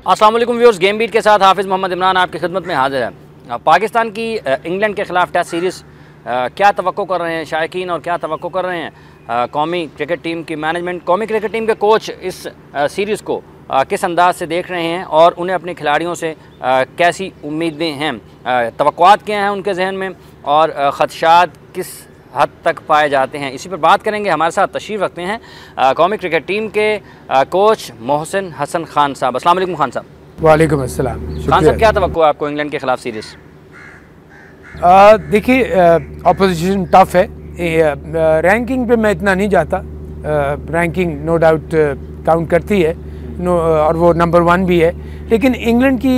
अस्सलाम वालेकुम viewers, game beat के साथ हाफिज़ मोहम्मद इमरान आपकी खिदमत में हाजिर है। पाकिस्तान की इंग्लैंड के ख़िलाफ़ टेस्ट सीरीज़ क्या तवक्को कर रहे हैं शायकीन और क्या तवक्को कर रहे हैं कौमी क्रिकेट टीम की मैनेजमेंट, कौमी क्रिकेट टीम के कोच इस सीरीज़ को किस अंदाज से देख रहे हैं और उन्हें अपने खिलाड़ियों से कैसी उम्मीदें हैं, तवक्कुआत क्या हैं उनके जहन में और ख़दशात किस हद तक पाए जाते हैं, इसी पर बात करेंगे। हमारे साथ तशरीफ़ रखते हैं कौमी क्रिकेट टीम के कोच मोहसिन हसन खान साहब। अस्सलाम वालेकुम खान साहब। वालेकुम अस्सलाम। खान साहब, क्या तवक्को है आपको इंग्लैंड के ख़िलाफ़ सीरीज़? देखिए, अपोजिशन टफ़ है, रैंकिंग पे मैं इतना नहीं जाता। रैंकिंग नो डाउट काउंट करती है, और वो नंबर 1 भी है, लेकिन इंग्लैंड की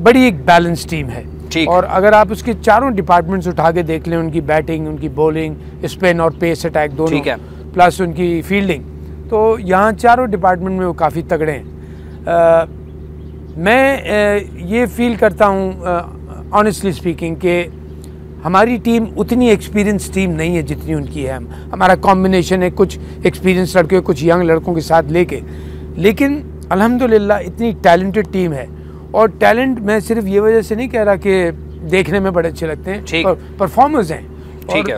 बड़ी एक बैलेंस टीम है। और अगर आप उसके चारों डिपार्टमेंट्स उठा के देख लें, उनकी बैटिंग, उनकी बॉलिंग, स्पिन और पेस अटैक दोनों, प्लस उनकी फील्डिंग, तो यहाँ चारों डिपार्टमेंट में वो काफ़ी तगड़े हैं। मैं ये फील करता हूँ ऑनेस्टली स्पीकिंग कि हमारी टीम उतनी एक्सपीरियंस टीम नहीं है जितनी उनकी है। हमारा कॉम्बिनेशन है कुछ एक्सपीरियंस लड़के कुछ यंग लड़कों के साथ लेके, लेकिन अल्हम्दुलिल्लाह इतनी टैलेंटेड टीम है। और टैलेंट मैं सिर्फ ये वजह से नहीं कह रहा कि देखने में बड़े अच्छे लगते हैं, परफॉर्मर्स हैं, ठीक है,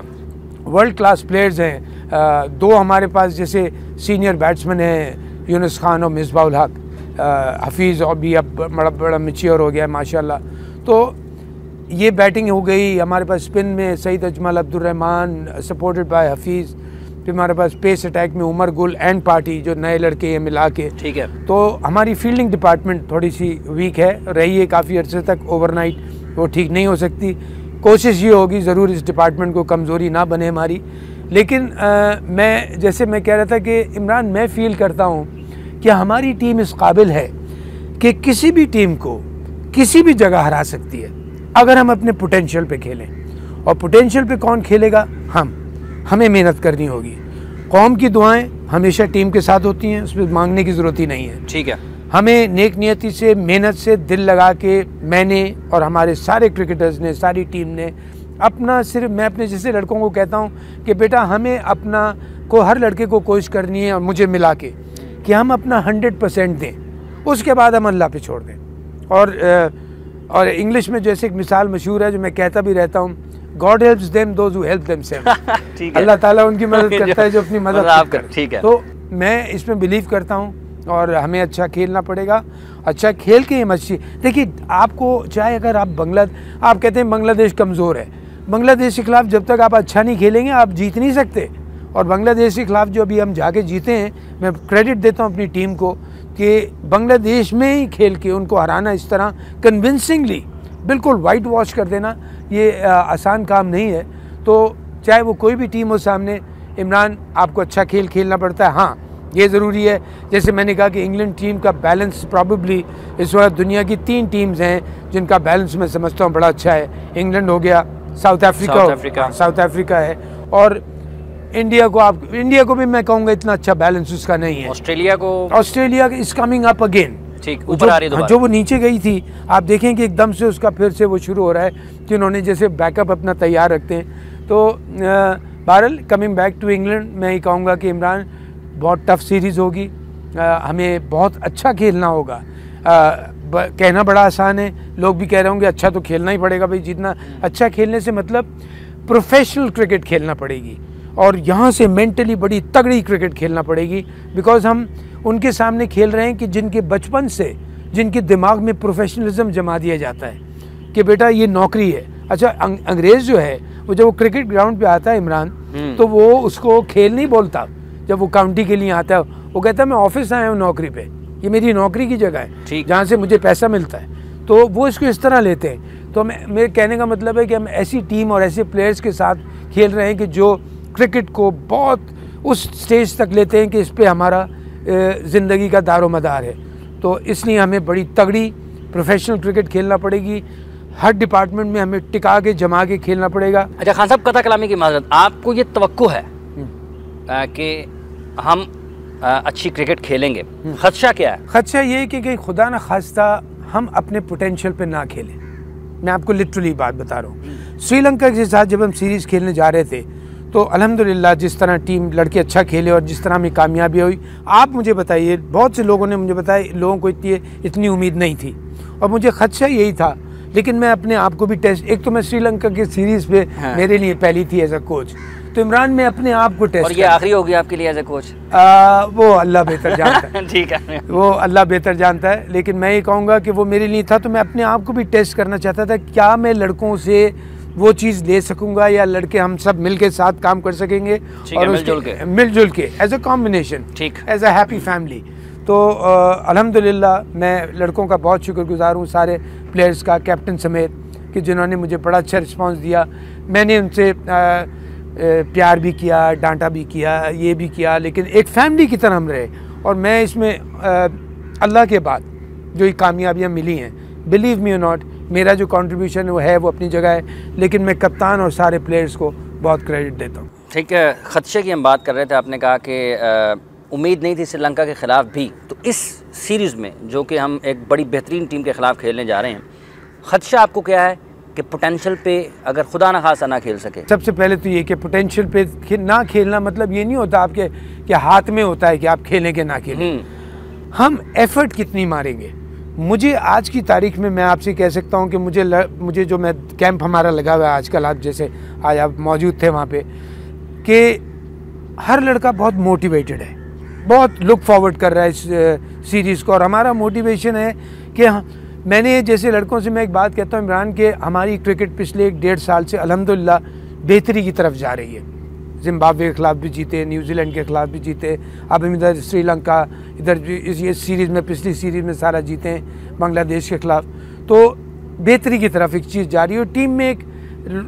वर्ल्ड क्लास प्लेयर्स हैं। 2 हमारे पास जैसे सीनियर बैट्समैन हैं, यूनुस खान और मिसबाउल हक। हफीज़ और भी अब बड़ा मैच्योर हो गया है माशाल्लाह। तो ये बैटिंग हो गई। हमारे पास स्पिन में सईद अजमल, अब्दुल रहमान सपोर्टेड बाय हफीज़। फिर हमारे पास पेस अटैक में उमर गुल एंड पार्टी, जो नए लड़के हैं मिला के, ठीक है। तो हमारी फील्डिंग डिपार्टमेंट थोड़ी सी वीक है, रही है काफ़ी अर्से तक, ओवरनाइट वो ठीक नहीं हो सकती। कोशिश ये होगी ज़रूर इस डिपार्टमेंट को कमज़ोरी ना बने हमारी। लेकिन मैं कह रहा था कि इमरान, मैं फ़ील करता हूँ कि हमारी टीम इस काबिल है कि किसी भी टीम को किसी भी जगह हरा सकती है अगर हम अपने पोटेंशियल पे खेलें। और पोटेंशियल पे कौन खेलेगा? हमें मेहनत करनी होगी। कौम की दुआएं हमेशा टीम के साथ होती हैं, उसमें मांगने की ज़रूरत ही नहीं है, ठीक है। हमें नेक नियति से, मेहनत से, दिल लगा के, मैंने और हमारे सारे क्रिकेटर्स ने, सारी टीम ने अपना, सिर्फ मैं अपने जैसे लड़कों को कहता हूँ कि बेटा हमें अपना को, हर लड़के को कोशिश करनी है और मुझे मिला के कि हम अपना 100% दें, उसके बाद हम अल्लाह पे छोड़ दें। और इंग्लिश में जैसे एक मिसाल मशहूर है जो मैं कहता भी रहता हूँ, God helps them those who help themselves। अल्लाह ताला उनकी मदद करता है जो अपनी मदद करता है, ठीक है। तो मैं इसमें बिलीव करता हूँ और हमें अच्छा खेलना पड़ेगा, अच्छा खेल के हम अच्छी। देखिए, आपको चाहे अगर आप आप कहते हैं बांग्लादेश कमज़ोर है, बांग्लादेश के खिलाफ जब तक आप अच्छा नहीं खेलेंगे आप जीत नहीं सकते। और बांग्लादेश के खिलाफ जो अभी हम जाके जीते हैं, मैं क्रेडिट देता हूँ अपनी टीम को कि बांग्लादेश में ही खेल के उनको हराना, इस तरह कन्विंसिंगली, बिल्कुल वाइट वॉश कर देना, ये आसान काम नहीं है। तो चाहे वो कोई भी टीम हो सामने, इमरान आपको अच्छा खेल खेलना पड़ता है। हाँ, ये ज़रूरी है, जैसे मैंने कहा कि इंग्लैंड टीम का बैलेंस प्रॉबेबली इस वक्त दुनिया की 3 टीम्स हैं जिनका बैलेंस मैं समझता हूँ बड़ा अच्छा है। इंग्लैंड हो गया, साउथ अफ्रीका है, और इंडिया को भी मैं कहूँगा इतना अच्छा बैलेंस उसका नहीं है। Australia is coming up again, ठीक, ऊपर आ रही है। जो वो नीचे गई थी, आप देखें कि एकदम से उसका फिर से वो शुरू हो रहा है कि उन्होंने जैसे बैकअप अपना तैयार रखते हैं। तो बहरहाल कमिंग बैक टू इंग्लैंड, मैं ही कहूँगा कि इमरान बहुत टफ सीरीज़ होगी, हमें बहुत अच्छा खेलना होगा। कहना बड़ा आसान है, लोग भी कह रहे होंगे अच्छा तो खेलना ही पड़ेगा भाई, जितना अच्छा खेलने से मतलब प्रोफेशनल क्रिकेट खेलना पड़ेगी और यहाँ से मेंटली बड़ी तगड़ी क्रिकेट खेलना पड़ेगी। बिकॉज हम उनके सामने खेल रहे हैं कि जिनके बचपन से, जिनके दिमाग में प्रोफेशनलिज्म जमा दिया जाता है कि बेटा ये नौकरी है। अच्छा, अंग्रेज़ जो है वो जब वो क्रिकेट ग्राउंड पे आता है इमरान, तो वो उसको खेल नहीं बोलता। जब वो काउंटी के लिए आता है वो कहता है मैं ऑफिस आया हूँ नौकरी पे, ये मेरी नौकरी की जगह है जहाँ से मुझे पैसा मिलता है। तो वो इसको इस तरह लेते हैं। तो मेरे कहने का मतलब है कि हम ऐसी टीम और ऐसे प्लेयर्स के साथ खेल रहे हैं कि जो क्रिकेट को बहुत उस स्टेज तक लेते हैं कि इस पे हमारा ज़िंदगी का दारोमदार है। तो इसलिए हमें बड़ी तगड़ी प्रोफेशनल क्रिकेट खेलना पड़ेगी, हर डिपार्टमेंट में हमें टिका के जमा के खेलना पड़ेगा। अच्छा खान साहब, कथा कलामी की माजरत, आपको ये तवक्को है कि हम अच्छी क्रिकेट खेलेंगे, खदशा क्या है? खदशा ये है कि खुदा न खास्ता हम अपने पोटेंशियल पे ना खेलें। मैं आपको लिटरली बात बता रहा हूँ। श्रीलंका के साथ जब हम सीरीज़ खेलने जा रहे थे तो अल्हम्दुलिल्लाह जिस तरह टीम लड़के अच्छा खेले और जिस तरह हमें कामयाबी हुई, आप मुझे बताइए, बहुत से लोगों ने मुझे बताया लोगों को इतनी उम्मीद नहीं थी और मुझे खदशा यही था, लेकिन मैं अपने आप को भी टेस्ट, एक तो मैं श्रीलंका के सीरीज़ पे मेरे लिए पहली थी एज अ कोच, तो इमरान में अपने आप को टेस्ट। और ये आखिरी होगी आपके लिए एज ए कोच? वो अल्लाह बेहतर जानता है। ठीक है, वो अल्लाह बेहतर जानता है, लेकिन मैं ये कहूँगा कि वो मेरे लिए था, तो मैं अपने आप को भी टेस्ट करना चाहता था, क्या मैं लड़कों से वो चीज़ ले सकूँगा या लड़के हम सब मिल के साथ काम कर सकेंगे और मिलजुल के एज अ कॉम्बिनेशन, ठीक, एज अ हैप्पी फैमिली। तो अल्हम्दुलिल्लाह मैं लड़कों का बहुत शुक्रगुजार हूँ, सारे प्लेयर्स का, कैप्टन समेत, कि जिन्होंने मुझे बड़ा अच्छा रिस्पांस दिया। मैंने उनसे प्यार भी किया, डांटा भी किया, ये भी किया, लेकिन एक फैमिली की तरह हम रहे। और मैं इसमें अल्लाह के बाद जो ये कामयाबियाँ मिली हैं, बिलीव मी और नॉट, मेरा जो कंट्रीब्यूशन है वो अपनी जगह है, लेकिन मैं कप्तान और सारे प्लेयर्स को बहुत क्रेडिट देता हूँ। ठीक है, खदशे की हम बात कर रहे थे, आपने कहा कि उम्मीद नहीं थी श्रीलंका के ख़िलाफ़ भी, तो इस सीरीज़ में जो कि हम एक बड़ी बेहतरीन टीम के ख़िलाफ़ खेलने जा रहे हैं, खदशा आपको क्या है कि पोटेंशियल पे अगर खुदा ना खासा ना खेल सके? सबसे पहले तो ये कि पोटेंशियल पे ना खेलना मतलब ये नहीं होता आपके कि हाथ में होता है कि आप खेलें कि ना खेलें। हम एफर्ट कितनी मारेंगे। मुझे आज की तारीख में मैं आपसे कह सकता हूँ कि मुझे जो मैं कैंप हमारा लगा हुआ है आजकल, आप जैसे आज आप मौजूद थे वहाँ पे, कि हर लड़का बहुत मोटिवेटेड है, बहुत लुक फॉरवर्ड कर रहा है इस सीरीज़ को, और हमारा मोटिवेशन है कि मैंने जैसे लड़कों से मैं एक बात कहता हूँ इमरान, के हमारी क्रिकेट पिछले 1.5 साल से अल्हम्दुलिल्लाह बेहतरी की तरफ जा रही है। जिम्बाब्वे के ख़िलाफ़ भी जीते, न्यूजीलैंड के ख़िलाफ़ भी जीते, अब हम इधर श्रीलंका, इधर इस सीरीज़ में, पिछली सीरीज़ में सारा जीते हैं बांग्लादेश के ख़िलाफ़। तो बेहतरी की तरफ एक चीज़ जा रही है। और टीम में एक,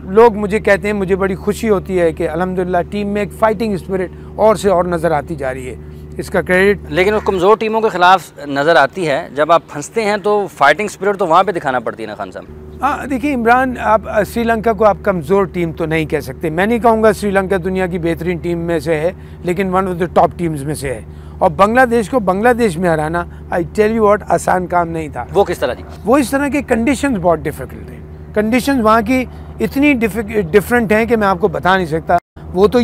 लोग मुझे कहते हैं, मुझे बड़ी खुशी होती है कि अल्हम्दुलिल्लाह टीम में एक फ़ाइटिंग स्पिरिट और से और नज़र आती जा रही है, इसका क्रेडिट। लेकिन वो कमज़ोर टीमों के ख़िलाफ़ नज़र आती है, जब आप फंसते हैं तो फाइटिंग स्पिरिट तो वहाँ पे दिखाना पड़ती है ना खान साहब? हाँ देखिए इमरान, आप श्रीलंका को आप कमज़ोर टीम तो नहीं कह सकते। मैं नहीं कहूँगा श्रीलंका दुनिया की बेहतरीन टीम में से है, लेकिन one of the top teams में से है। और बांग्लादेश को बांग्लादेश में हराना, आई टेल यू व्हाट, आसान काम नहीं था। वो किस तरह जी? वो इस तरह के कंडीशंस बहुत डिफ़िकल्ट थे। कंडीशंस वहाँ की इतनी डिफरेंट हैं कि मैं आपको बता नहीं सकता। वो तो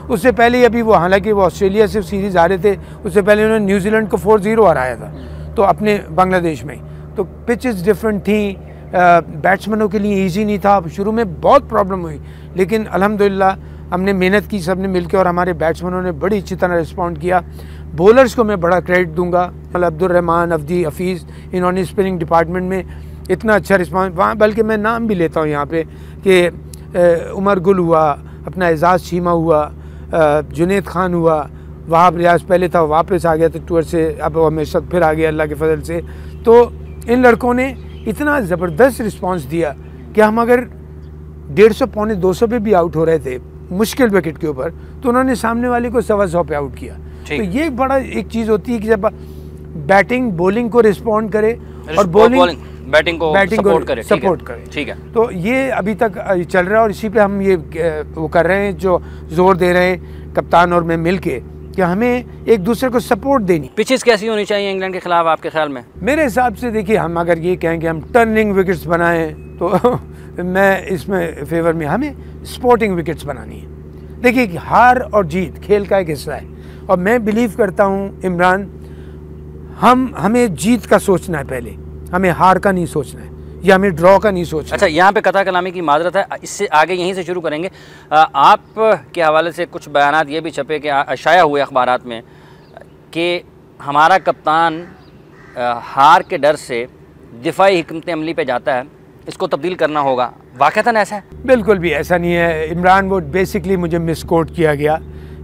उससे पहले अभी वो, हालांकि वो ऑस्ट्रेलिया से सीरीज़ हारे थे, उससे पहले उन्होंने न्यूजीलैंड को 4-0 हराया था, तो अपने बांग्लादेश में। तो पिचेस डिफरेंट थी, बैट्समैनों के लिए इजी नहीं था, शुरू में बहुत प्रॉब्लम हुई, लेकिन अल्हम्दुलिल्लाह हमने मेहनत की सबने मिलकर, और हमारे बैट्समैनों ने बड़ी अच्छी तरह रिस्पॉन्ड किया। बॉलर्स को मैं बड़ा क्रेडिट दूंगा, अब्दुल रहमान, अफदी, हफीज़, इन्होंने स्पिनिंग डिपार्टमेंट में इतना अच्छा रिस्पॉन्स वहाँ, बल्कि मैं नाम भी लेता हूँ यहाँ पे कि उमर गुल हुआ, अपना एजाज़ चीमा हुआ, जुनेद खान हुआ, वहाब रियाज पहले था, वापस आ गया था टूर से, अब हमेशा फिर आ गया अल्लाह के फजल से। तो इन लड़कों ने इतना ज़बरदस्त रिस्पांस दिया कि हम अगर 150 पौने 200 पे भी आउट हो रहे थे मुश्किल विकेट के ऊपर, तो उन्होंने सामने वाले को 125 पे आउट किया। तो ये बड़ा एक चीज़ होती है कि जब बैटिंग बॉलिंग को रिस्पॉन्ड करे और बॉलिंग बैटिंग को सपोर्ट करे। ठीक है, तो ये अभी तक चल रहा है और इसी पे हम ये वो कर रहे हैं, जो जोर दे रहे हैं कप्तान और मैं मिल के, कि हमें एक दूसरे को सपोर्ट देनी। पिचेस कैसी होनी चाहिए इंग्लैंड के खिलाफ आपके ख्याल में? मेरे हिसाब से देखिए, हम अगर ये कहें कि हम टर्निंग विकेट्स बनाएं तो मैं इसमें फेवर में, हमें स्पोर्टिंग विकेट्स बनानी है। देखिए हार और जीत खेल का एक हिस्सा है, और मैं बिलीव करता हूँ इमरान, हमें जीत का सोचना है पहले, हमें हार का नहीं सोचना है, या हमें ड्रॉ का नहीं सोचना। अच्छा, यहाँ पे कथा कलामी की माजरत है, इससे आगे यहीं से शुरू करेंगे। आप के हवाले से कुछ बयानात ये भी छपे कि शाया हुए अखबारात में कि हमारा कप्तान हार के डर से दिफाई हिकमत अमली पे जाता है, इसको तब्दील करना होगा। वाक़तन ऐसा है? बिल्कुल भी ऐसा नहीं है इमरान। वो बेसिकली मुझे मिसकोट किया गया।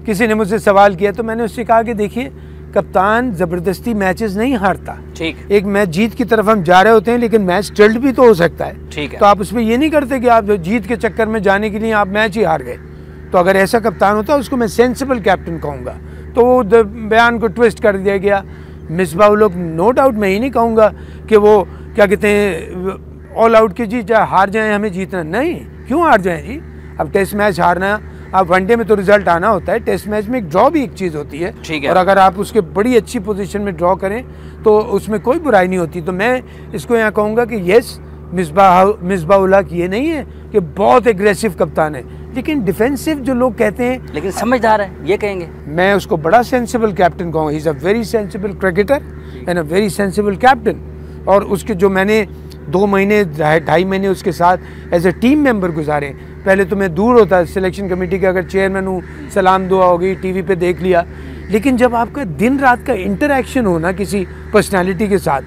किसी ने मुझसे सवाल किया तो मैंने उससे कहा कि देखिए, कप्तान ज़बरदस्ती मैचेस नहीं हारता। ठीक, एक मैच जीत की तरफ हम जा रहे होते हैं, लेकिन मैच टिल्ट भी तो हो सकता है। ठीक है, तो आप उसमें ये नहीं करते कि आप जो जीत के चक्कर में जाने के लिए आप मैच ही हार गए। तो अगर ऐसा कप्तान होता, उसको मैं सेंसिबल कैप्टन कहूँगा। तो वो बयान को ट्विस्ट कर दिया गया। मिसबाह लोग, नो डाउट, मैं ही नहीं कहूँगा कि वो क्या कहते हैं ऑल आउट की जी, चाहे हार जाएँ हमें जीतना नहीं। क्यों हार जाएँ जी? अब टेस्ट मैच हारना आप वनडे में तो रिजल्ट आना होता है, टेस्ट मैच में एक ड्रॉ भी एक चीज़ होती है। ठीक है। और अगर आप उसके बड़ी अच्छी पोजीशन में ड्रॉ करें तो उसमें कोई बुराई नहीं होती। तो मैं इसको यहाँ कहूँगा कि यस, मिसबाह-उल हक ये नहीं है कि बहुत एग्रेसिव कप्तान है, लेकिन डिफेंसिव जो लोग कहते हैं, लेकिन समझदार है ये कहेंगे। मैं उसको बड़ा सेंसिबल कैप्टन कहूँगा। He is a very sensible cricketer and a very sensible captain. और उसके जो मैंने 2 महीने 2.5 महीने उसके साथ एज ए टीम मेंबर गुजारे। पहले तो मैं दूर होता सिलेक्शन कमेटी का, अगर चेयरमैन हूँ सलाम दुआ होगी, टीवी पे देख लिया, लेकिन जब आपका दिन रात का इंटरेक्शन हो ना किसी पर्सनालिटी के साथ,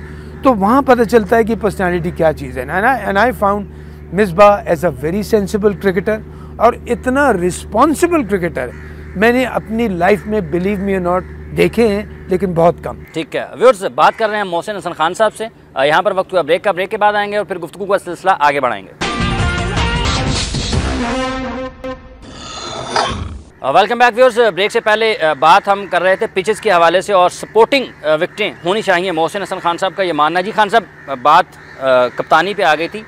तो वहाँ पता चलता है कि पर्सनालिटी क्या चीज़ है। And I found Misbah as a very sensible cricketer और इतना रिस्पॉन्सिबल क्रिकेटर मैंने अपनी लाइफ में, बिलीव मी और नॉट, देखे हैं, लेकिन बहुत कम। ठीक है व्यूअर्स, बात कर रहे हैं मोहसिन हसन खान साहब से। यहाँ पर वक्त हुआ ब्रेक का, ब्रेक के बाद आएंगे और फिर गुफ्तगू का सिलसिला आगे बढ़ाएंगे। Welcome back viewers. ब्रेक से पहले बात हम कर रहे थे पिचेस के हवाले से और सपोर्टिंग विकेटें होनी चाहिए। मोहसिन हसन खान साहब का ये मानना। जी खान साहब, बात कप्तानी पे आ गई थी,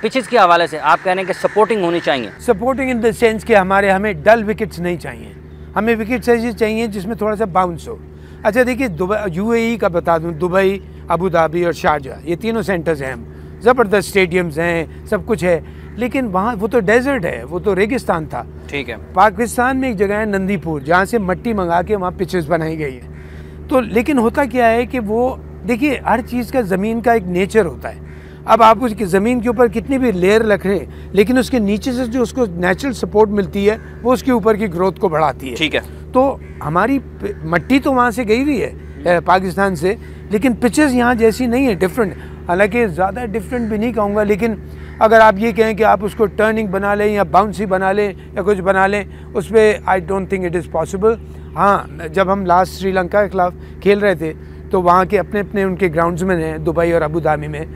पिचेस के हवाले से आप कह रहे हैं कि सपोर्टिंग होनी चाहिए। सपोर्टिंग इन द सेंस कि हमें डल विकेट्स नहीं चाहिए, हमें विकेट्स ऐसी चाहिए जिसमें थोड़ा सा बाउंस हो। अच्छा देखिए, UAE का बता दूं, दुबई, अबू धाबी और शारजाह, ये तीनों सेंटर्स हैं, हम ज़बरदस्त स्टेडियम्स हैं, सब कुछ है, लेकिन वहाँ वो तो डेजर्ट है, वो तो रेगिस्तान था। ठीक है। पाकिस्तान में एक जगह है नंदीपुर, जहाँ से मट्टी मंगा के वहाँ पिचेस बनाई गई है। तो लेकिन होता क्या है कि वो देखिए, हर चीज़ का ज़मीन का एक नेचर होता है। अब आप उसकी ज़मीन के ऊपर कितनी भी लेयर रख रहे हैं, लेकिन उसके नीचे से जो उसको नेचुरल सपोर्ट मिलती है वो उसके ऊपर की ग्रोथ को बढ़ाती है। ठीक है। तो हमारी मट्टी तो वहाँ से गई हुई है पाकिस्तान से, लेकिन पिचेस यहाँ जैसी नहीं है, डिफरेंट। हालांकि ज़्यादा डिफरेंट भी नहीं कहूँगा, लेकिन अगर आप ये कहें कि आप उसको टर्निंग बना लें या बाउंसी बना लें या कुछ बना लें, उस पर आई don't think it is possible. हाँ, जब हम लास्ट श्रीलंका के खिलाफ खेल रहे थे तो वहाँ के अपने अपने उनके ग्राउंड्समैन हैं दुबई और अबू धाबी में।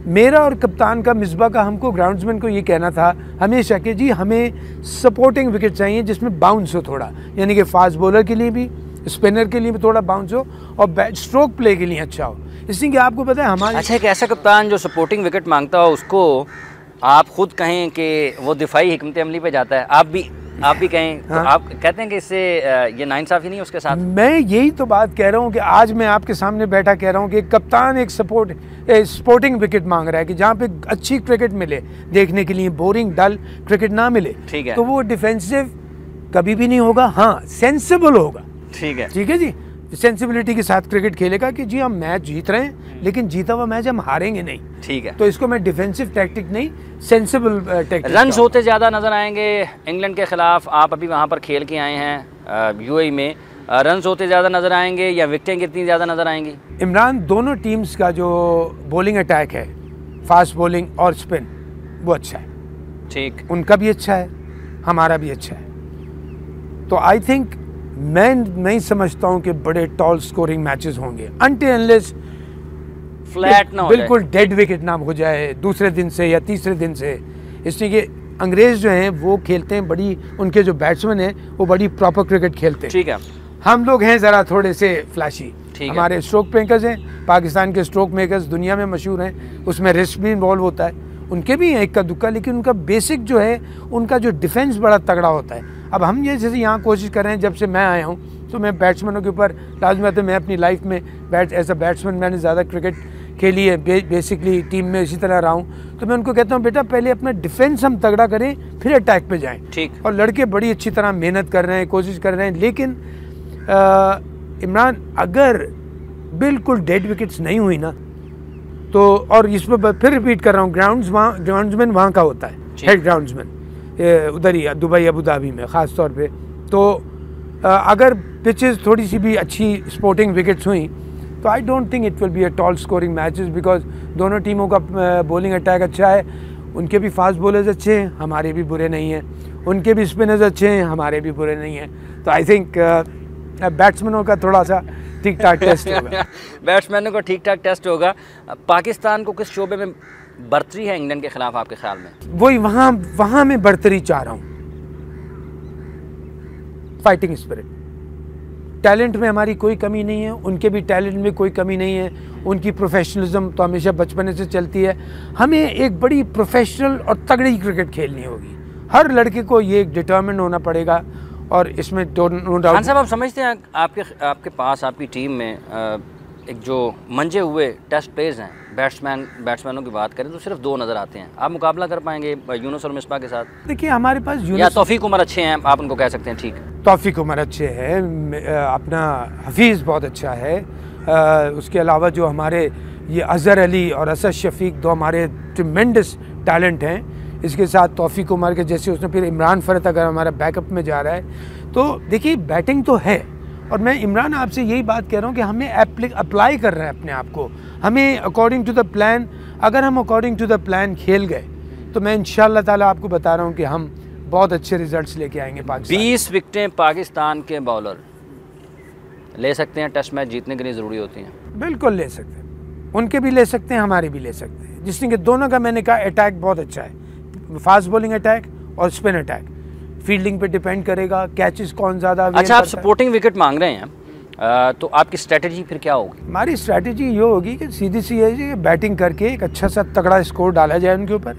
मेरा और कप्तान का, मिसबाह का, हमको ग्राउंड्समैन को ये कहना था हमेशा कि जी हमें सपोर्टिंग विकेट चाहिए जिसमें बाउंस हो थोड़ा, यानी कि फास्ट बॉलर के लिए भी, स्पिनर के लिए भी थोड़ा बाउंस हो और बैट स्ट्रोक प्ले के लिए अच्छा हो। इसलिए कि आपको पता है हमारे, अच्छा, एक ऐसा कप्तान जो सपोर्टिंग विकेट मांगता हो, उसको आप खुद कहें कि वो दिफाई हिकमत अमली पे जाता है, आप भी कहें तो हाँ। आप कहते हैं कि इससे ये नाइंसाफ़ी नहीं उसके साथ। मैं यही तो बात कह रहा हूँ कि आज मैं आपके सामने बैठा कह रहा हूँ कि कप्तान एक स्पोर्टिंग विकेट मांग रहा है कि जहाँ पे अच्छी क्रिकेट मिले देखने के लिए, बोरिंग डल क्रिकेट ना मिले। ठीक है। तो वो डिफेंसिव कभी भी नहीं होगा, हाँ सेंसिबल होगा। ठीक है। ठीक है जी, सेंसिबिलिटी के साथ क्रिकेट खेलेगा कि जी हम मैच जीत रहे हैं, लेकिन जीता हुआ मैच हम हारेंगे नहीं। ठीक है। तो इसको मैं डिफेंसिव टैक्टिक नहीं, सेंसिबल टैक्टिक। रन्स होते ज़्यादा नज़र आएंगे इंग्लैंड के ख़िलाफ़, आप अभी वहाँ पर खेल के आए हैं UAE में, रन्स होते ज़्यादा नज़र आएंगे या विकेटें कितनी ज़्यादा नज़र आएंगी? इमरान, दोनों टीम्स का जो बॉलिंग अटैक है, फास्ट बॉलिंग और स्पिन, वो अच्छा है। ठीक। उनका भी अच्छा है, हमारा भी अच्छा है। तो आई थिंक मैं नहीं समझता हूँ कि बड़े टॉल स्कोरिंग मैचेस होंगे अनटिल अनलेस फ्लैट ना हो, बिल्कुल डेड विकेट ना हो जाए दूसरे दिन से या तीसरे दिन से। इसलिए कि अंग्रेज जो हैं वो खेलते हैं बड़ी, उनके जो बैट्समैन हैं वो बड़ी प्रॉपर क्रिकेट खेलते हैं। ठीक है। हम लोग हैं ज़रा थोड़े से फ्लैशी। ठीक है। हमारे स्ट्रोक मेकर्स हैं, पाकिस्तान के स्ट्रोक मेकर्स दुनिया में मशहूर हैं, उसमें रिस्क भी इन्वॉल्व होता है, उनके भी हैं इक्का दुक्का, लेकिन उनका बेसिक जो है, उनका जो डिफेंस बड़ा तगड़ा होता है। अब हम ये जैसे यहाँ कोशिश कर रहे हैं, जब से मैं आया हूँ तो मैं बैट्समैनों के ऊपर लाजमी बात है, मैं अपनी लाइफ में एज अ बैट्समैन मैंने ज़्यादा क्रिकेट खेली है, बेसिकली टीम में इसी तरह रहा हूँ, तो मैं उनको कहता हूँ बेटा पहले अपना डिफेंस हम तगड़ा करें फिर अटैक पे जाएं। ठीक। और लड़के बड़ी अच्छी तरह मेहनत कर रहे हैं, कोशिश कर रहे हैं, लेकिन इमरान अगर बिल्कुल डेड विकेट्स नहीं हुई ना तो, और इस पर फिर रिपीट कर रहा हूँ, ग्राउंड्समैन वहाँ का होता है, हेड ग्राउंड्समैन उधर ही दुबई अबू धाबी में ख़ास तौर पे। तो अगर पिचेस थोड़ी सी भी अच्छी स्पोर्टिंग विकेट्स हुई तो आई don't think it will be a tall scoring matches, because दोनों टीमों का बॉलिंग अटैक अच्छा है, उनके भी फास्ट बॉलर्स अच्छे हैं, हमारे भी बुरे नहीं हैं, उनके भी स्पिनर्स अच्छे हैं, हमारे भी बुरे नहीं हैं। तो आई थिंक बैट्समैनों का थोड़ा सा ठीक ठाक टेस्ट होगा। बैट्समैनों का ठीक ठाक टेस्ट होगा। पाकिस्तान को किस शोबे में बर्तरी है इंग्लैंड के खिलाफ आपके ख्याल में? वही वहाँ मैं बर्तरी चाह रहा हूँ, फाइटिंग स्पिरिट। टैलेंट में हमारी कोई कमी नहीं है, उनके भी टैलेंट में कोई कमी नहीं है, उनकी प्रोफेशनलिज्म तो हमेशा बचपन से चलती है। हमें एक बड़ी प्रोफेशनल और तगड़ी क्रिकेट खेलनी होगी, हर लड़के को ये डिटर्मिन होना पड़ेगा और इसमें नो डाउट। खान साहब, आप समझते हैं आपके पास आपकी टीम में एक जो मंजे हुए टेस्ट प्लेयर्स हैं, बैट्समैनों की बात करें तो सिर्फ 2 नज़र आते हैं, आप मुकाबला कर पाएंगे यूनुस और मिसबा के साथ? देखिए हमारे पास या तौफीक उमर अच्छे हैं, आप उनको कह सकते हैं, ठीक? तौफीक उमर अच्छे हैं, अपना हफीज़ बहुत अच्छा है, उसके अलावा जो हमारे ये अज़हर अली और असद शफीक 2 हमारे ट्रिमेंडस टैलेंट हैं। इसके साथ तौफीक उमर के जैसे उसने फिर इमरान फ़रत अगर हमारा बैकअप में जा रहा है तो देखिए बैटिंग तो है। और मैं इमरान आपसे यही बात कह रहा हूँ कि हमें अप्लाई कर रहे हैं अपने आप को, हमें अकॉर्डिंग टू द प्लान, अगर हम अकॉर्डिंग टू द प्लान खेल गए तो मैं इंशाअल्लाह ताला आपको बता रहा हूँ कि हम बहुत अच्छे रिजल्ट्स लेके आएंगे। पाकिस्तान 20 विकेटें पाकिस्तान के बॉलर ले सकते हैं, टेस्ट मैच जीतने के लिए ज़रूरी होती हैं? बिल्कुल ले सकते हैं, उनके भी ले सकते हैं, हमारे भी ले सकते हैं, जिसने कि दोनों का मैंने कहा अटैक बहुत अच्छा है, फास्ट बॉलिंग अटैक और स्पिन अटैक, फील्डिंग पे डिपेंड करेगा, कैचेस कौन ज़्यादा। अच्छा, आप सपोर्टिंग विकेट मांग रहे हैं तो आपकी स्ट्रेटजी फिर क्या होगी? हमारी स्ट्रेटजी ये होगी कि सीधी सी है कि बैटिंग करके एक अच्छा सा तगड़ा स्कोर डाला जाए उनके ऊपर,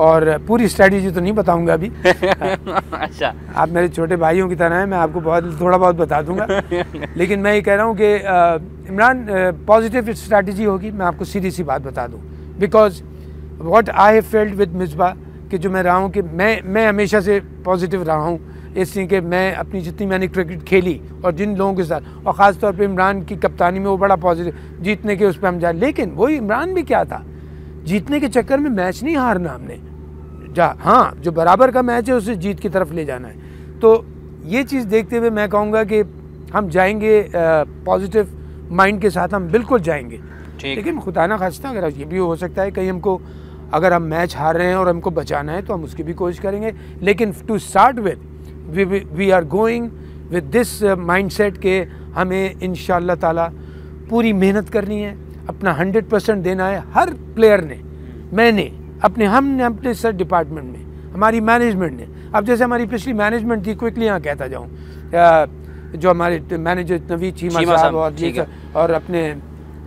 और पूरी स्ट्रेटजी तो नहीं बताऊंगा अभी। अच्छा, आप मेरे छोटे भाइयों की तरह हैं, मैं आपको थोड़ा बहुत बता दूंगा। लेकिन मैं ये कह रहा हूँ कि इमरान पॉजिटिव स्ट्रेटजी होगी, मैं आपको सीधी सी बात बता दूँ, because what I have failed with Misbah कि जो मैं रहा हूँ कि मैं हमेशा से पॉजिटिव रहा हूँ, इसलिए कि मैं अपनी जितनी मैंने क्रिकेट खेली और जिन लोगों के साथ, और ख़ास तौर पे इमरान की कप्तानी में वो बड़ा पॉजिटिव, जीतने के उस पर हम जाए। लेकिन वही इमरान भी क्या था, जीतने के चक्कर में मैच नहीं हारना हमने, हाँ जो बराबर का मैच है उसे जीत की तरफ ले जाना है। तो ये चीज़ देखते हुए मैं कहूँगा कि हम जाएंगे पॉजिटिव माइंड के साथ, हम बिल्कुल जाएंगे। लेकिन खुदा ना खास्ता अगर ये भी हो सकता है कहीं हमको, अगर हम मैच हार रहे हैं और हमको बचाना है तो हम उसकी भी कोशिश करेंगे। लेकिन to start with we are going with this mindset के हमें इंशाअल्लाह ताला पूरी मेहनत करनी है, अपना 100% देना है। हर प्लेयर ने, मैंने हमने अपने सर डिपार्टमेंट में, हमारी मैनेजमेंट ने, अब जैसे हमारी पिछली मैनेजमेंट थी, क्विकली यहाँ कहता जाऊँ, जो हमारे मैनेजर नवीद चीमा साहब और अपने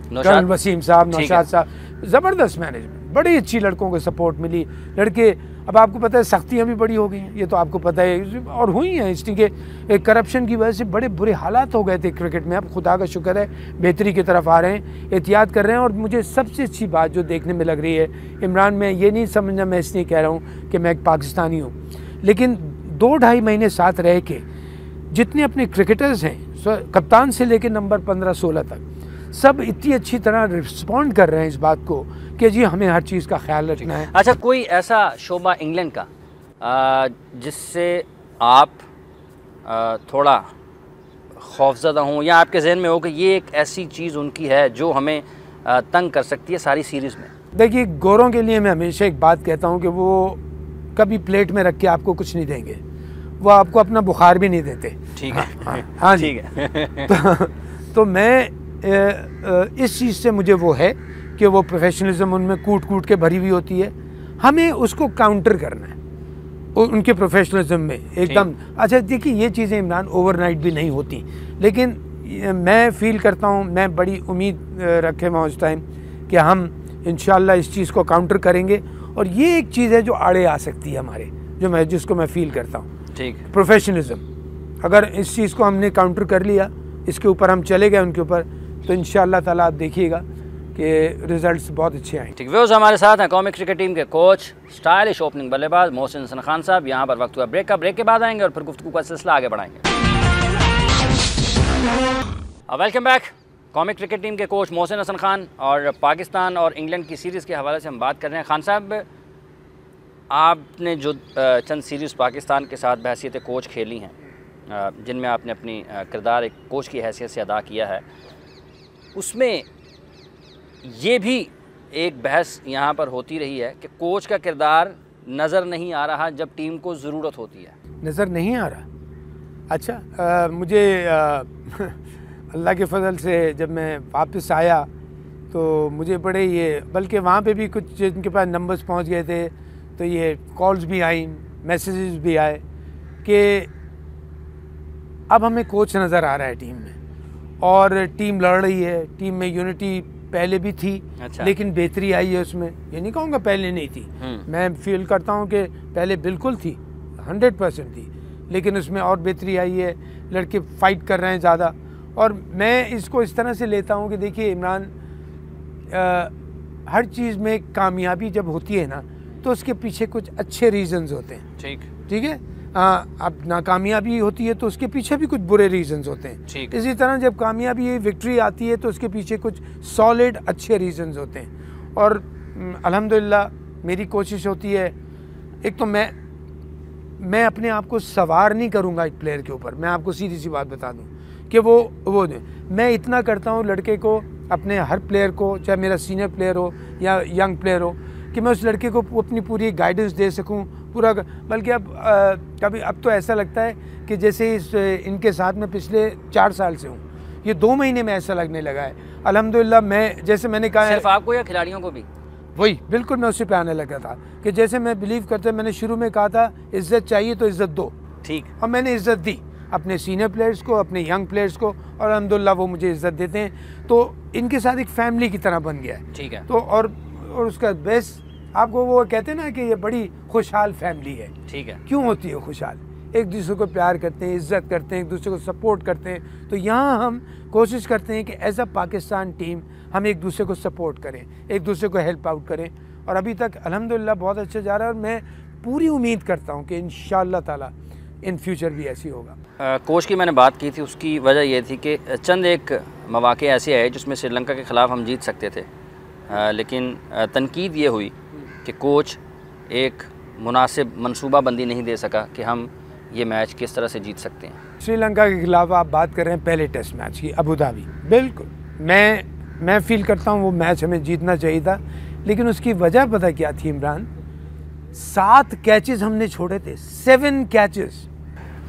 कर्नल वसीम साहब, नौशाद साहब, ज़बरदस्त मैनेजमेंट, बड़ी अच्छी लड़कों को सपोर्ट मिली। लड़के, अब आपको पता है सख्तियाँ भी बड़ी हो गई हैं, ये तो आपको पता है, और हुई हैं इसलिए कि करप्शन की वजह से बड़े बुरे हालात हो गए थे क्रिकेट में। अब खुदा का शुक्र है बेहतरी की तरफ आ रहे हैं, एहतियात कर रहे हैं। और मुझे सबसे अच्छी बात जो देखने में लग रही है इमरान, में ये नहीं समझना मैं इसलिए कह रहा हूँ कि मैं एक पाकिस्तानी हूँ, लेकिन 2-2.5 महीने साथ रह के जितने अपने क्रिकेटर्स हैं, कप्तान से लेकर नंबर 15-16 तक, सब इतनी अच्छी तरह रिस्पॉन्ड कर रहे हैं इस बात को कि जी हमें हर चीज़ का ख्याल रखना है। अच्छा, कोई ऐसा शोबा इंग्लैंड का जिससे आप थोड़ा खौफज़दा हों, या आपके जहन में हो कि ये एक ऐसी चीज़ उनकी है जो हमें तंग कर सकती है सारी सीरीज़ में? देखिए, गोरों के लिए मैं हमेशा एक बात कहता हूँ कि वो कभी प्लेट में रख के आपको कुछ नहीं देंगे, वो आपको अपना बुखार भी नहीं देते। ठीक है, हाँ ठीक है। तो मैं इस चीज़ से मुझे वो है कि वो प्रोफेशनलिज्म उनमें कूट कूट के भरी हुई होती है, हमें उसको काउंटर करना है उनके प्रोफेशनलिज्म में एकदम। अच्छा देखिए, ये चीज़ें इमरान ओवरनाइट भी नहीं होती, लेकिन मैं फील करता हूँ, मैं बड़ी उम्मीद रखे हुआ उस टाइम कि हम इंशाल्लाह इस चीज़ को काउंटर करेंगे। और ये एक चीज़ है जो आड़े आ सकती है हमारे, जिसको मैं फील करता हूँ, ठीक, प्रोफेशनलिज्म। अगर इस चीज़ को हमने काउंटर कर लिया, इसके ऊपर हम चले गए उनके ऊपर, तो इंशाअल्लाह ताला आप देखिएगा कि रिजल्ट्स बहुत अच्छे आएंगे। ठीक, व्यूअर्स हमारे साथ हैं कौमी क्रिकेट टीम के कोच, स्टाइलिश ओपनिंग बल्लेबाज मोहसिन हसन खान साहब। यहाँ पर वक्त हुआ ब्रेक का, ब्रेक के बाद आएंगे और फिर गुफ्तगू का सिलसिला आगे बढ़ाएंगे। Welcome back. कौमी क्रिकेट टीम के कोच मोहसिन हसन खान, और पाकिस्तान और इंग्लैंड की सीरीज़ के हवाले से हम बात कर रहे हैं। खान साहब, आपने जो चंद सीरीज़ पाकिस्तान के साथ बहैसियत कोच खेली हैं, जिनमें आपने अपनी किरदार एक कोच की हैसियत से अदा किया है, उसमें ये भी एक बहस यहाँ पर होती रही है कि कोच का किरदार नज़र नहीं आ रहा जब टीम को ज़रूरत होती है। नज़र नहीं आ रहा? अच्छा, मुझे अल्लाह के फजल से जब मैं वापस आया तो मुझे बड़े ये, बल्कि वहाँ पे भी कुछ जिनके पास नंबर्स पहुँच गए थे, तो ये कॉल्स भी आई, मैसेजेस भी आए कि अब हमें कोच नज़र आ रहा है टीम में, और टीम लड़ रही है, टीम में यूनिटी पहले भी थी। अच्छा। लेकिन बेहतरी आई है उसमें, ये नहीं कहूँगा पहले नहीं थी, मैं फील करता हूँ कि पहले बिल्कुल थी 100% थी, लेकिन उसमें और बेहतरी आई है, लड़के फाइट कर रहे हैं ज़्यादा। और मैं इसको इस तरह से लेता हूँ कि देखिए इमरान, हर चीज़ में कामयाबी जब होती है ना तो उसके पीछे कुछ अच्छे रीजंस होते हैं। ठीक है। अब नाकामयाबी होती है तो उसके पीछे भी कुछ बुरे रीजंस होते हैं। इसी तरह जब कामयाबी विक्ट्री आती है तो उसके पीछे कुछ सॉलिड अच्छे रीजंस होते हैं। और अल्हम्दुलिल्लाह मेरी कोशिश होती है, एक तो मैं अपने आप को सवार नहीं करूँगा एक प्लेयर के ऊपर। मैं आपको सीधी सी बात बता दूँ कि वो मैं इतना करता हूँ लड़के को, अपने हर प्लेयर को, चाहे मेरा सीनियर प्लेयर हो या यंग प्लेयर हो, कि मैं उस लड़के को अपनी पूरी गाइडेंस दे सकूं पूरा। बल्कि अब तो ऐसा लगता है कि जैसे इनके साथ में पिछले 4 साल से हूँ, ये 2 महीने में ऐसा लगने लगा है अल्हम्दुलिल्लाह। मैंने कहा सिर्फ आपको या खिलाड़ियों को भी? वही बिल्कुल, मैं उसी पे आने लगा था कि जैसे मैं बिलीव करता, मैंने शुरू में कहा था इज्जत चाहिए तो इज्जत दो। ठीक। और मैंने इज्जत दी अपने सीनियर प्लेयर्स को, अपने यंग प्लेयर्स को, और अल्हम्दुलिल्लाह वो मुझे इज्जत देते हैं। तो इनके साथ एक फैमिली की तरह बन गया है। ठीक है। तो और उसका बेस्ट, आपको वो कहते हैं ना कि ये बड़ी खुशहाल फैमिली है। ठीक है। क्यों होती है खुशहाल? एक दूसरे को प्यार करते हैं, इज्जत करते हैं, एक दूसरे को सपोर्ट करते हैं। तो यहाँ हम कोशिश करते हैं कि एज अ पाकिस्तान टीम हम एक दूसरे को सपोर्ट करें, एक दूसरे को हेल्प आउट करें। और अभी तक अल्हम्दुलिल्लाह बहुत अच्छा जा रहा है, और मैं पूरी उम्मीद करता हूँ कि इंशाअल्लाह ताला इन फ्यूचर भी ऐसी होगा। कोच की मैंने बात की थी, उसकी वजह ये थी कि चंद एक मौके ऐसे आए जिसमें श्रीलंका के ख़िलाफ़ हम जीत सकते थे, लेकिन तनकीद ये हुई कि कोच एक मुनासिब मनसूबाबंदी नहीं दे सका कि हम ये मैच किस तरह से जीत सकते हैं। श्रीलंका के खिलाफ आप बात कर रहे हैं पहले टेस्ट मैच की, अबू धाबी। बिल्कुल, मैं फील करता हूँ वो मैच हमें जीतना चाहिए था, लेकिन उसकी वजह पता क्या थी इमरान? 7 कैचेस हमने छोड़े थे, 7 कैचेस।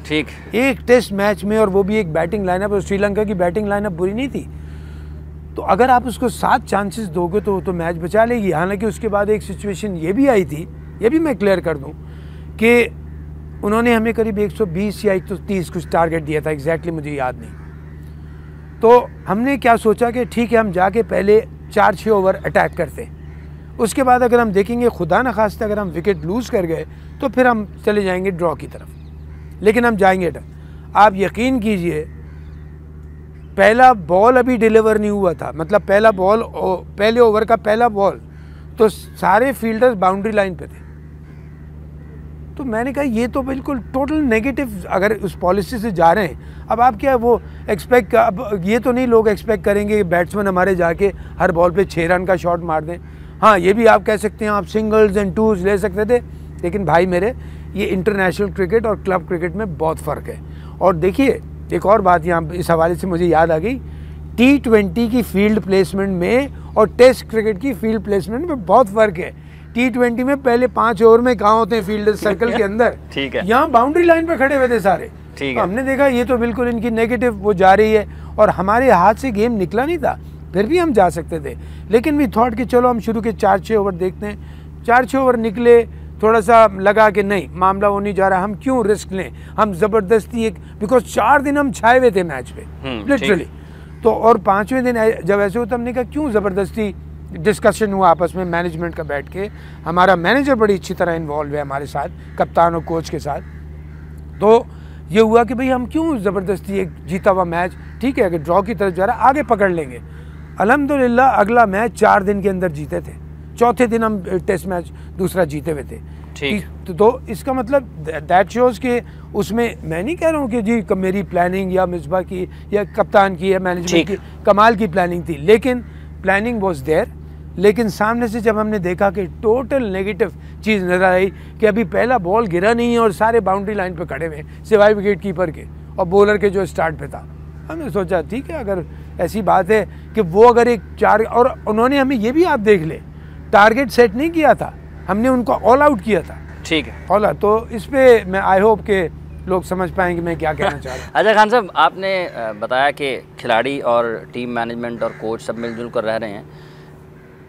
ठीक। एक टेस्ट मैच में, और वो भी एक बैटिंग लाइनअप, और श्रीलंका की बैटिंग लाइनअप बुरी नहीं थी। तो अगर आप उसको 7 चांसेस दोगे तो वो तो मैच बचा लेगी। हालांकि उसके बाद एक सिचुएशन ये भी आई थी, ये भी मैं क्लियर कर दूं, कि उन्होंने हमें करीब 120 या 130 कुछ टारगेट दिया था, एग्जैक्टली मुझे याद नहीं। तो हमने क्या सोचा कि ठीक है, हम जाके पहले 4-6 ओवर अटैक करते, उसके बाद अगर हम देखेंगे खुदा न खास्ता अगर हम विकेट लूज़ कर गए तो फिर हम चले जाएंगे ड्रॉ की तरफ। लेकिन हम जाएंगे आप यकीन कीजिए, पहला बॉल अभी डिलीवर नहीं हुआ था, मतलब पहला बॉल, पहले ओवर का पहला बॉल, तो सारे फील्डर्स बाउंड्री लाइन पे थे। तो मैंने कहा ये तो बिल्कुल टोटल नेगेटिव, अगर उस पॉलिसी से जा रहे हैं। अब आप क्या वो एक्सपेक्ट, अब ये तो नहीं लोग एक्सपेक्ट करेंगे कि बैट्समैन हमारे जाके हर बॉल पे 6 रन का शॉट मार दें। हाँ, ये भी आप कह सकते हैं, आप सिंगल्स एंड टूज ले सकते थे, लेकिन भाई मेरे, ये इंटरनेशनल क्रिकेट और क्लब क्रिकेट में बहुत फ़र्क है। और देखिए एक और बात यहाँ इस हवाले से मुझे याद आ गई, T20 की फील्ड प्लेसमेंट में और टेस्ट क्रिकेट की फील्ड प्लेसमेंट में बहुत फ़र्क है। T20 में पहले 5 ओवर में कहाँ होते हैं फील्डर सर्कल के अंदर, ठीक है, यहाँ बाउंड्री लाइन पे खड़े हुए थे सारे। ठीक है। हमने देखा ये तो बिल्कुल इनकी नेगेटिव वो जा रही है, और हमारे हाथ से गेम निकला नहीं था, फिर भी हम जा सकते थे। लेकिन वी थॉट कि चलो हम शुरू के 4-6 ओवर देखते हैं। 4-6 ओवर निकले, थोड़ा सा लगा कि नहीं मामला वो नहीं जा रहा, हम क्यों रिस्क लें, हम ज़बरदस्ती एक, बिकॉज 4 दिन हम छाए हुए थे मैच पे लिटरली। तो और 5वें दिन जब ऐसे होता, हमने कहा क्यों ज़बरदस्ती, डिस्कशन हुआ आपस में मैनेजमेंट का बैठ के, हमारा मैनेजर बड़ी अच्छी तरह इन्वॉल्व है हमारे साथ, कप्तान और कोच के साथ। तो ये हुआ कि भाई हम क्यों ज़बरदस्ती, एक जीता हुआ मैच ठीक है, अगर ड्रॉ की तरफ जा रहा है आगे पकड़ लेंगे। अल्हम्दुलिल्लाह अगला मैच 4 दिन के अंदर जीते थे, चौथे दिन हम टेस्ट मैच दूसरा जीते हुए थे। ठीक। तो इसका मतलब दैट शोज़ कि उसमें मैं नहीं कह रहा हूँ कि जी मेरी प्लानिंग या मिसबा की या कप्तान की या मैनेजमेंट की कमाल की प्लानिंग थी, लेकिन प्लानिंग वॉज देयर। लेकिन सामने से जब हमने देखा कि टोटल नेगेटिव चीज़ नज़र आई कि अभी पहला बॉल गिरा नहीं है और सारे बाउंड्री लाइन पे खड़े हुए सिवाय विकेट कीपर के और बॉलर के जो स्टार्ट पे था, हमने सोचा ठीक है, अगर ऐसी बात है कि वो अगर एक 4, और उन्होंने हमें ये भी आप देख ले टारगेट सेट नहीं किया था, हमने उनको ऑल आउट किया था। ठीक है, ऑल आउट। तो इस पर मैं आई होप के लोग समझ पाएंगे मैं क्या कहना चाह रहा हूँ। अच्छा खान साहब, आपने बताया कि खिलाड़ी और टीम मैनेजमेंट और कोच सब मिलजुल कर रह रहे हैं।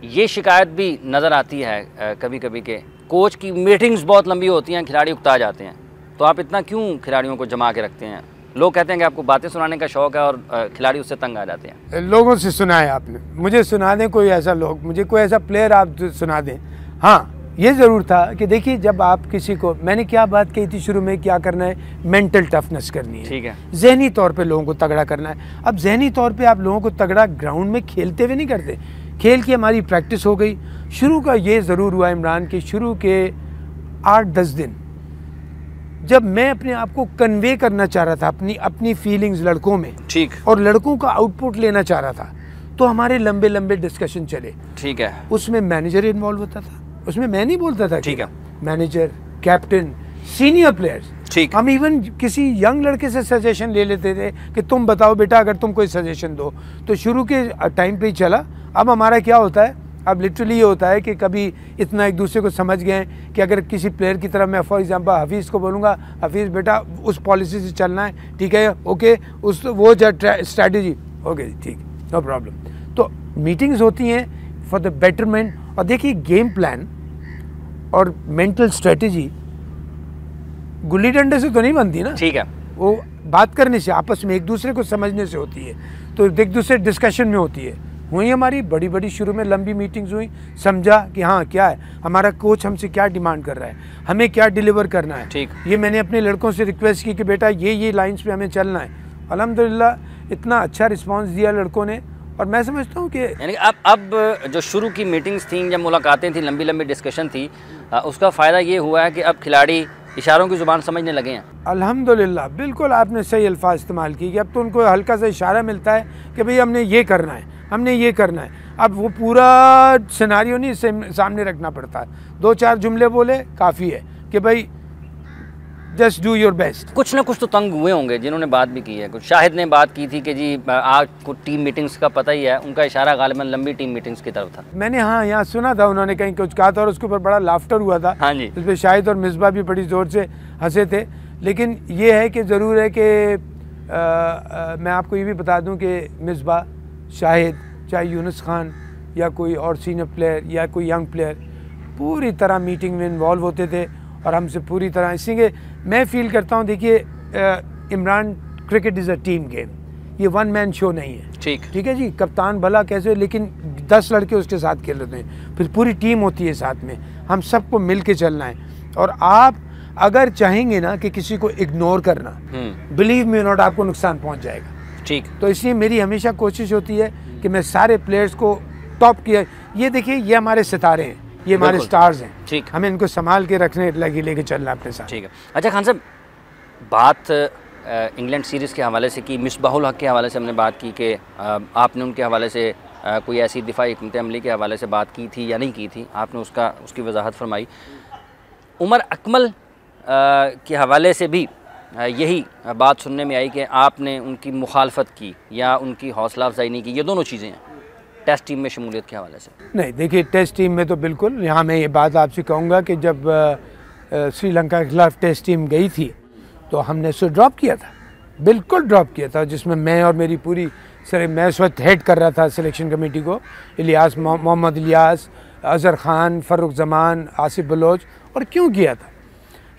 ये शिकायत भी नज़र आती है कभी कभी के कोच की मीटिंग्स बहुत लंबी होती हैं, खिलाड़ी उकता जाते हैं, तो आप इतना क्यों खिलाड़ियों को जमा के रखते हैं? लोग कहते हैं कि आपको बातें सुनाने का शौक़ है और खिलाड़ी उससे तंग आ जाते हैं। लोगों से सुनाए आपने, मुझे सुना दें कोई ऐसा लोग, मुझे कोई ऐसा प्लेयर आप सुना दें। हाँ, ये ज़रूर था कि देखिए जब आप किसी को, मैंने क्या बात कही थी शुरू में, क्या करना है, मेंटल टफनेस करनी है, ठीक है, जहनी तौर पे लोगों को तगड़ा करना है। अब जहनी तौर पे आप लोगों को तगड़ा ग्राउंड में खेलते हुए नहीं करते, खेल की हमारी प्रैक्टिस हो गई। शुरू का ये ज़रूर हुआ इमरान के शुरू के 8-10 दिन जब मैं अपने आप को कन्वे करना चाह रहा था, अपनी फीलिंग्स लड़कों में, ठीक, और लड़कों का आउटपुट लेना चाह रहा था, तो हमारे लंबे लंबे डिस्कशन चले। ठीक है, उसमें मैनेजर इन्वॉल्व होता था, उसमें मैं नहीं बोलता था, ठीक है, मैनेजर, कैप्टन, सीनियर प्लेयर्स, ठीक, हम इवन किसी यंग लड़के से सजेशन ले लेते थे कि तुम बताओ बेटा अगर तुम कोई सजेशन दो। तो शुरू के टाइम पे ही चला। अब हमारा क्या होता है, अब लिटरली ये होता है कि कभी इतना एक दूसरे को समझ गए कि अगर किसी प्लेयर की तरह मैं फॉर एग्जांपल हफीज़ को बोलूँगा, हफीज़ बेटा उस पॉलिसी से चलना है, ठीक है, ओके, उस वो स्ट्रैटेजी, ओके ठीक, नो प्रॉब्लम। तो मीटिंग्स होती हैं फॉर द बेटरमेंट। और देखिए गेम प्लान और मेंटल स्ट्रेटजी गुल्ली डंडे से तो नहीं बनती ना, ठीक है, वो बात करने से, आपस में एक दूसरे को समझने से होती है, तो एक दूसरे डिस्कशन में होती है। हुई हमारी बड़ी बड़ी शुरू में लंबी मीटिंग्स हुई, समझा कि हाँ क्या है हमारा कोच हमसे क्या डिमांड कर रहा है, हमें क्या डिलीवर करना है। ठीक, ये मैंने अपने लड़कों से रिक्वेस्ट की कि बेटा ये लाइंस पे हमें चलना है। अल्हम्दुलिल्लाह इतना अच्छा रिस्पांस दिया लड़कों ने। और मैं समझता हूँ कि यानी अब जो शुरू की मीटिंग्स थी, जब मुलाकातें थी, लंबी लंबी डिस्कशन थी, उसका फ़ायदा ये हुआ है कि अब खिलाड़ी इशारों की ज़ुबान समझने लगे हैं। अल्हम्दुलिल्लाह, बिल्कुल आपने सही अल्फाज इस्तेमाल की कि अब तो उनको हल्का सा इशारा मिलता है कि भाई हमने ये करना है, हमने ये करना है। अब वो पूरा सिनारियो नहीं सामने रखना पड़ता है, 2-4 जुमले बोले काफ़ी है कि भाई जस्ट डू योर बेस्ट। कुछ ना कुछ तो तंग हुए होंगे जिन्होंने बात भी की है। कुछ शाहिद ने बात की थी कि जी आज को टीम मीटिंग्स का पता ही है, उनका इशारा गालिबन लंबी टीम मीटिंग्स की तरफ था। मैंने हाँ यहाँ सुना था, उन्होंने कहीं कुछ कहा था और उसके ऊपर बड़ा लाफ्टर हुआ था। हाँ जी, उस पर शाहिद और मिसबा भी बड़ी ज़ोर से हंसे थे। लेकिन ये है कि ज़रूर है कि मैं आपको ये भी बता दूँ कि मिसबा, शाहिद, चाहे यूनुस खान या कोई और सीनियर प्लेयर या कोई यंग प्लेयर, पूरी तरह मीटिंग में इन्वॉल्व होते थे और हमसे पूरी तरह, इसलिए मैं फील करता हूँ, देखिए Imran, cricket is a team game, ये वन मैन शो नहीं है। ठीक है जी, कप्तान भला कैसे, लेकिन 10 लड़के उसके साथ खेल रहे हैं, फिर पूरी टीम होती है साथ में, हम सबको मिल के चलना है। और आप अगर चाहेंगे ना कि किसी को इग्नोर करना, बिलीव मी नॉट, आपको नुकसान पहुँच जाएगा। ठीक, तो इसलिए मेरी हमेशा कोशिश होती है कि मैं सारे प्लेयर्स को टॉप किया, ये देखिए ये हमारे सितारे हैं, ये हमारे स्टार्स हैं, ठीक, हमें इनको संभाल के रखने लेके चलना अपने साथ। ठीक है। अच्छा खान साहब, बात इंग्लैंड सीरीज़ के हवाले से की, मिसबाहुल हक के हवाले से हमने बात की कि आपने उनके हवाले से कोई ऐसी दिफाई हिकमत अमली के हवाले से बात की थी या नहीं की थी, आपने उसकी वजाहत फरमाई। उमर अकमल के हवाले से भी यही बात सुनने में आई कि आपने उनकी मुखालफत की या उनकी हौसला अफजाई नहीं की, ये दोनों चीज़ें हैं टेस्ट टीम में शमूलियत के हवाले से। नहीं, देखिए टेस्ट टीम में तो बिल्कुल, यहाँ मैं ये बात आपसे कहूँगा कि जब श्रीलंका के खिलाफ टेस्ट टीम गई थी तो हमने उसको ड्रॉप किया था, बिल्कुल ड्रॉप किया था, जिसमें मैं और मेरी पूरी मैं उस वक्त हेड कर रहा था सिलेक्शन कमेटी को, इलियास, मोहम्मद इलियास, अज़हर खान, फ़र्रुख जमान, आसिफ बलोच। और क्यों किया था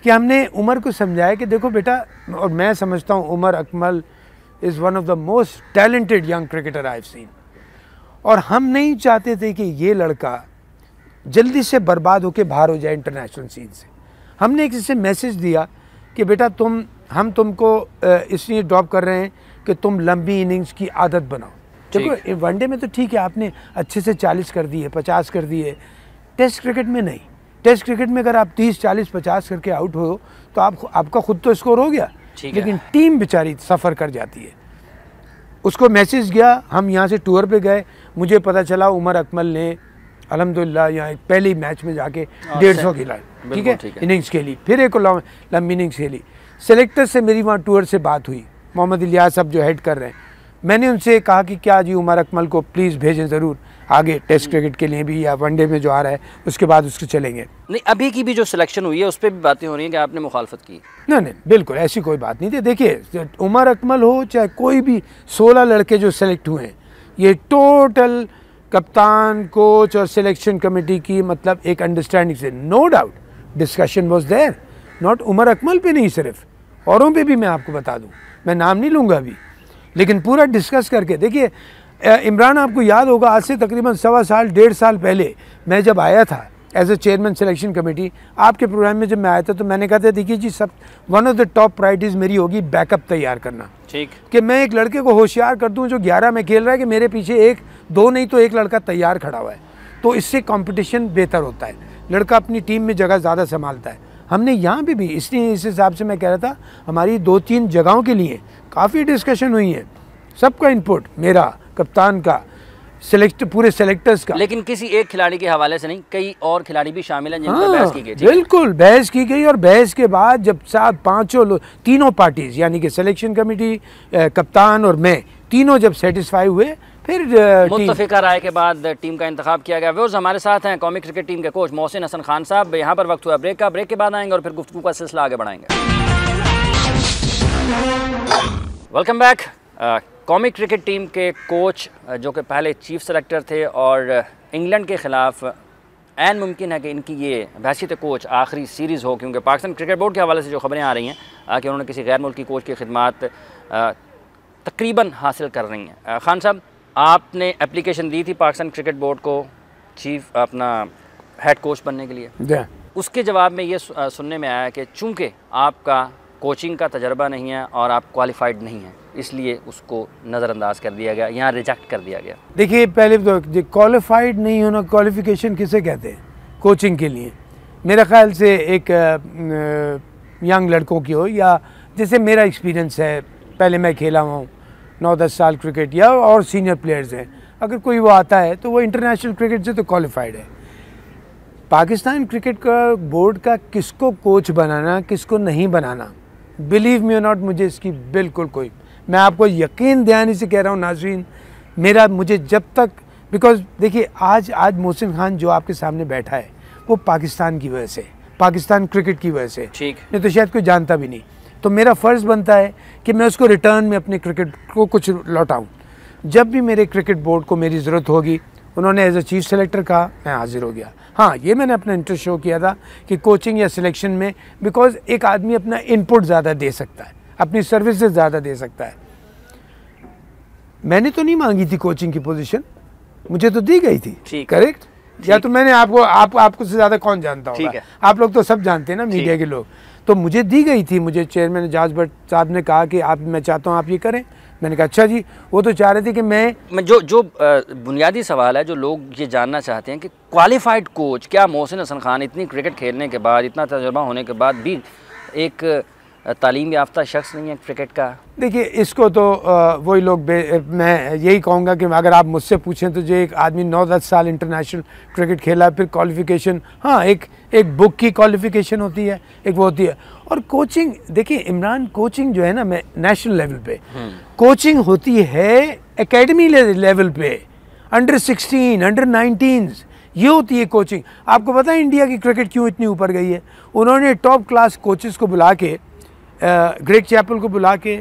कि हमने उमर को समझाया कि देखो बेटा, और मैं समझता हूँ Umar Akmal is one of the most talented young cricketer I have seen, और हम नहीं चाहते थे कि ये लड़का जल्दी से बर्बाद होकर बाहर हो जाए इंटरनेशनल सीन से। हमने एक इससे मैसेज दिया कि बेटा हम तुमको इसलिए ड्रॉप कर रहे हैं कि तुम लंबी इनिंग्स की आदत बनाओ। देखो वनडे में तो ठीक है, आपने अच्छे से 40 कर दिए, 50 कर दिए, टेस्ट क्रिकेट में नहीं। टेस्ट क्रिकेट में अगर आप 30, 40, 50 करके आउट हो तो आपका खुद तो स्कोर हो गया, लेकिन टीम बेचारी सफ़र कर जाती है। उसको मैसेज गया, हम यहाँ से टूर पे गए, मुझे पता चला उमर अकमल ने अल्हम्दुलिल्लाह यहाँ पहले मैच में जाके 150 खिलाए, ठीक है, इनिंग्स खेली, फिर एक लंबी इनिंग्स खेली। सेलेक्टर से मेरी वहाँ टूर से बात हुई, मोहम्मद इलियास अब जो हेड कर रहे हैं, मैंने उनसे कहा कि क्या जी उमर अकमल को प्लीज़ भेजें ज़रूर आगे टेस्ट क्रिकेट के लिए भी, या वनडे में जो आ रहा है उसके बाद उसके चलेंगे। नहीं, अभी की भी जो सिलेक्शन हुई है उस पर भी बातें हो रही हैं कि आपने मुखालफत की। नहीं, बिल्कुल ऐसी कोई बात नहीं थी। देखिए उमर अकमल हो चाहे कोई भी 16 लड़के जो सेलेक्ट हुए हैं, ये टोटल कप्तान, कोच और सिलेक्शन कमेटी की मतलब एक अंडरस्टैंडिंग से, no doubt discussion was there, not Umar Akmal पे नहीं, सिर्फ औरों पे भी मैं आपको बता दूं, मैं नाम नहीं लूँगा अभी, लेकिन पूरा डिस्कस करके। देखिए इमरान, आपको याद होगा आज से तकरीबन 1.25 साल 1.5 साल पहले मैं जब आया था as a chairman selection committee, आपके प्रोग्राम में जब मैं आया था तो मैंने कहा था देखिए जी, सब one of the top priorities मेरी होगी बैकअप तैयार करना। ठीक, कि मैं एक लड़के को होशियार कर दूं जो 11 में खेल रहा है कि मेरे पीछे एक दो नहीं तो एक लड़का तैयार खड़ा हुआ है, तो इससे कंपटीशन बेहतर होता है, लड़का अपनी टीम में जगह ज़्यादा संभालता है। हमने यहाँ पे भी इसलिए इस हिसाब से मैं कह रहा था, हमारी 2-3 जगहों के लिए काफ़ी डिस्कशन हुई है, सबका इनपुट, मेरा, कप्तान का, पूरे सेलेक्टर्स का, लेकिन किसी एक खिलाड़ी के हवाले से नहीं, कई और खिलाड़ी भी शामिल हैं जिन पर बहस की गई। बिल्कुल बहस की गई, और बहस के बाद जब तीनों पार्टीज यानी कि सिलेक्शन कमेटी, कप्तान और मैं, तीनों जब सेटिस्फाई हुए, फिर मुत्तफ़िका राय के बाद टीम का इंतखाब किया गया। व्यूअर्स, हमारे साथ हैं कौमी क्रिकेट टीम के कोच मोहसिन हसन खान साहब। यहाँ पर वक्त हुआ ब्रेक का, ब्रेक के बाद आएंगे और फिर गुफ्तगू का सिलसिला आगे बढ़ाएंगे। Welcome back. कौमी क्रिकेट टीम के कोच जो कि पहले चीफ सेलेक्टर थे और इंग्लैंड के ख़िलाफ़ ऐन मुमकिन है कि इनकी ये बहसीत कोच आखिरी सीरीज़ हो, क्योंकि पाकिस्तान क्रिकेट बोर्ड के हवाले से जो खबरें आ रही हैं कि उन्होंने किसी गैर मुल्की कोच की खिदमात तकरीबन हासिल कर रही हैं। खान साहब, आपने एप्लीकेशन दी थी पाकिस्तान क्रिकेट बोर्ड को चीफ अपना हेड कोच बनने के लिए, उसके जवाब में ये सुनने में आया कि चूँकि आपका कोचिंग का तजर्बा नहीं है और आप क्वालिफाइड नहीं हैं, इसलिए उसको नज़रअंदाज कर दिया गया, यहाँ रिजेक्ट कर दिया गया। देखिए, पहले तो क्वालिफाइड नहीं होना, क्वालिफिकेशन किसे कहते हैं कोचिंग के लिए? मेरे ख्याल से एक यंग लड़कों की हो, या जैसे मेरा एक्सपीरियंस है, पहले मैं खेला हुआ हूँ 9-10 साल क्रिकेट, या और सीनियर प्लेयर्स हैं, अगर कोई वो आता है तो वो इंटरनेशनल क्रिकेट से तो क्वालिफाइड है। पाकिस्तान क्रिकेट का बोर्ड का किसको कोच बनाना, किसको नहीं बनाना, बिलीव मी और नॉट, मुझे इसकी बिल्कुल कोई, मैं आपको यकीन दयानी से कह रहा हूँ नाज़रीन, मुझे जब तक, बिकॉज देखिए आज मोहसिन खान जो आपके सामने बैठा है वो पाकिस्तान की वजह से, पाकिस्तान क्रिकेट की वजह से, ठीक, नहीं तो शायद कोई जानता भी नहीं। तो मेरा फ़र्ज़ बनता है कि मैं उसको रिटर्न में अपने क्रिकेट को कुछ लौटाऊँ। जब भी मेरे क्रिकेट बोर्ड को मेरी ज़रूरत होगी, उन्होंने एज ए चीफ सेलेक्टर कहा, मैं हाजिर हो गया। हाँ, ये मैंने अपना इंटरेस्ट शो किया था कि कोचिंग या सिलेक्शन में, बिकॉज एक आदमी अपना इनपुट ज़्यादा दे सकता है, अपनी सर्विसेज ज़्यादा दे सकता है। मैंने तो नहीं मांगी थी कोचिंग की पोजीशन, मुझे तो दी गई थी, करेक्ट? या तो मैंने आपको से ज़्यादा कौन जानता होगा, आप लोग तो सब जानते हैं ना, मीडिया के लोग, तो मुझे दी गई थी। मुझे चेयरमैन एजाज भट्ट साहब ने कहा कि मैं चाहता हूँ आप ये करें। मैंने कहा अच्छा जी। वो तो चाह रहे थे कि मैं जो बुनियादी सवाल है जो लोग ये जानना चाहते हैं कि क्वालिफाइड कोच, क्या मोहसिन हसन खान इतनी क्रिकेट खेलने के बाद, इतना तजुर्बा होने के बाद भी एक तालीम याफ्ता शख्स नहीं है क्रिकेट का? देखिए, इसको तो वही लोग, मैं यही कहूँगा कि अगर आप मुझसे पूछें तो जो एक आदमी 9-10 साल इंटरनेशनल क्रिकेट खेला, फिर क्वालिफिकेशन, हाँ एक बुक की क्वालिफिकेशन होती है, एक वो होती है। और कोचिंग, देखिए इमरान, कोचिंग जो है ना, मैं नेशनल लेवल पे कोचिंग होती है, एकेडमी लेवल पे, अंडर 16, अंडर 19, ये होती है कोचिंग। आपको पता है इंडिया की क्रिकेट क्यों इतनी ऊपर गई है? उन्होंने टॉप क्लास कोचेस को बुला के, ग्रेग चैपल को बुला के,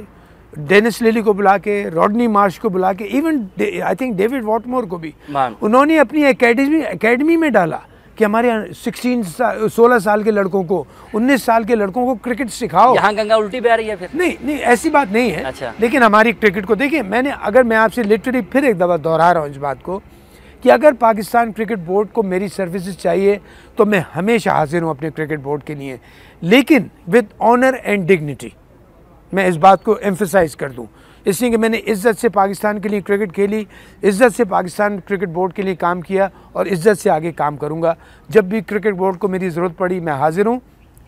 डेनिस लिली को बुला के, रॉडनी मार्श को बुला के, even I think David Whatmore को भी उन्होंने अपनी एकेडमी में डाला कि हमारे 16 साल के लड़कों को, 19 साल के लड़कों को क्रिकेट सिखाओ। यहाँ गंगा उल्टी बह रही है फिर? नहीं, ऐसी बात नहीं है। अच्छा। लेकिन हमारी क्रिकेट को देखिए, मैं आपसे लिटरली फिर एक दफ़ा दोहरा रहा हूँ इस बात को कि अगर पाकिस्तान क्रिकेट बोर्ड को मेरी सर्विसेज चाहिए तो मैं हमेशा हाजिर हूँ अपने क्रिकेट बोर्ड के लिए, लेकिन विद ऑनर एंड डिग्निटी। मैं इस बात को एम्फसाइज कर दूँ, इसलिए कि मैंने इज़्ज़त से पाकिस्तान के लिए क्रिकेट खेली, इज़्ज़त से पाकिस्तान क्रिकेट बोर्ड के लिए काम किया और इज़्ज़त से आगे काम करूँगा। जब भी क्रिकेट बोर्ड को मेरी ज़रूरत पड़ी मैं हाजिर हूँ।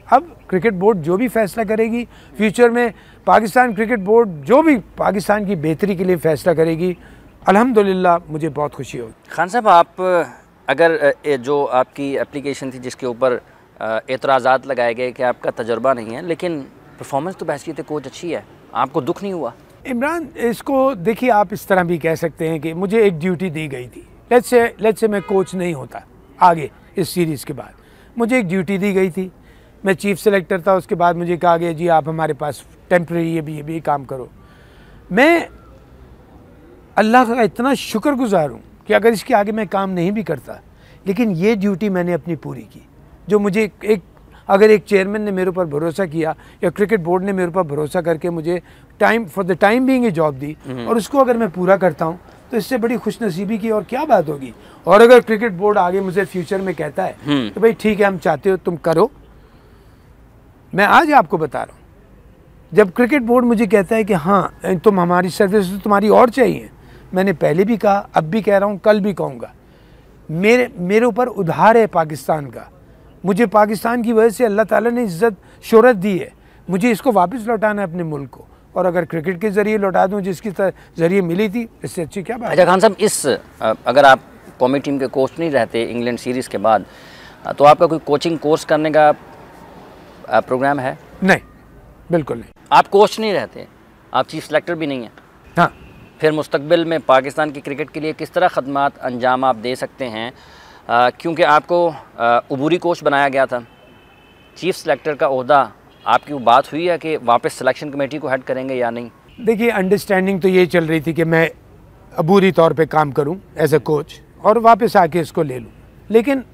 अब क्रिकेट बोर्ड जो भी फैसला करेगी फ्यूचर में, पाकिस्तान क्रिकेट बोर्ड जो भी पाकिस्तान की बेहतरी के लिए फ़ैसला करेगी, अल्हम्दुलिल्लाह मुझे बहुत खुशी होगी। खान साहब, आप अगर जो आपकी एप्लीकेशन थी जिसके ऊपर एतराज़ात लगाए गए कि आपका तजर्बा नहीं है, लेकिन परफॉर्मेंस तो बहसीत कोच अच्छी है, आपको दुख नहीं हुआ? इमरान, इसको देखिए, आप इस तरह भी कह सकते हैं कि मुझे एक ड्यूटी दी गई थी। लेट्स से मैं कोच नहीं होता आगे इस सीरीज़ के बाद, मुझे एक ड्यूटी दी गई थी, मैं चीफ सेलेक्टर था, उसके बाद मुझे कहा गया जी आप हमारे पास टेम्प्रेरी ये भी काम करो। मैं अल्लाह का इतना शुक्रगुजार हूँ कि अगर इसके आगे मैं काम नहीं भी करता, लेकिन ये ड्यूटी मैंने अपनी पूरी की, जो मुझे एक अगर एक चेयरमैन ने मेरे ऊपर भरोसा किया या क्रिकेट बोर्ड ने मेरे ऊपर भरोसा करके मुझे फॉर द टाइम बीइंग ये जॉब दी और उसको अगर मैं पूरा करता हूँ तो इससे बड़ी खुशनसीबी की और क्या बात होगी। और अगर क्रिकेट बोर्ड आगे मुझे फ्यूचर में कहता है तो भाई ठीक है, हम चाहते हो तुम करो, मैं आज आपको बता रहा हूँ, जब क्रिकेट बोर्ड मुझे कहता है कि हाँ तुम हमारी सर्विस तुम्हारी और चाहिए, मैंने पहले भी कहा, अब भी कह रहा हूँ, कल भी कहूँगा, मेरे ऊपर उधार है पाकिस्तान का। मुझे पाकिस्तान की वजह से अल्लाह ताला ने इज़्ज़त शोहरत दी है, मुझे इसको वापस लौटाना है अपने मुल्क को, और अगर क्रिकेट के ज़रिए लौटा दूँ जिसकी ज़रिए मिली थी, इससे अच्छी क्या बात। अच्छा खान साहब, इस अगर आप कौमी टीम के कोच नहीं रहते इंग्लैंड सीरीज़ के बाद, तो आपका कोई कोचिंग कोर्स करने का प्रोग्राम है? नहीं, बिल्कुल नहीं। आप कोच नहीं रहते, आप चीफ सेलेक्टर भी नहीं हैं। हाँ, फिर मुस्तकबिल में पाकिस्तान की क्रिकेट के लिए किस तरह खदमात अंजाम आप दे सकते हैं? क्योंकि आपको अबूरी कोच बनाया गया था, चीफ सेलेक्टर का ओहदा आपकी वो बात हुई है कि वापस सिलेक्शन कमेटी को हेड करेंगे या नहीं? देखिए, अंडरस्टैंडिंग तो ये चल रही थी कि मैं अबूरी तौर पे काम करूं एज ए कोच और वापस आके इसको ले लूं, लेकिन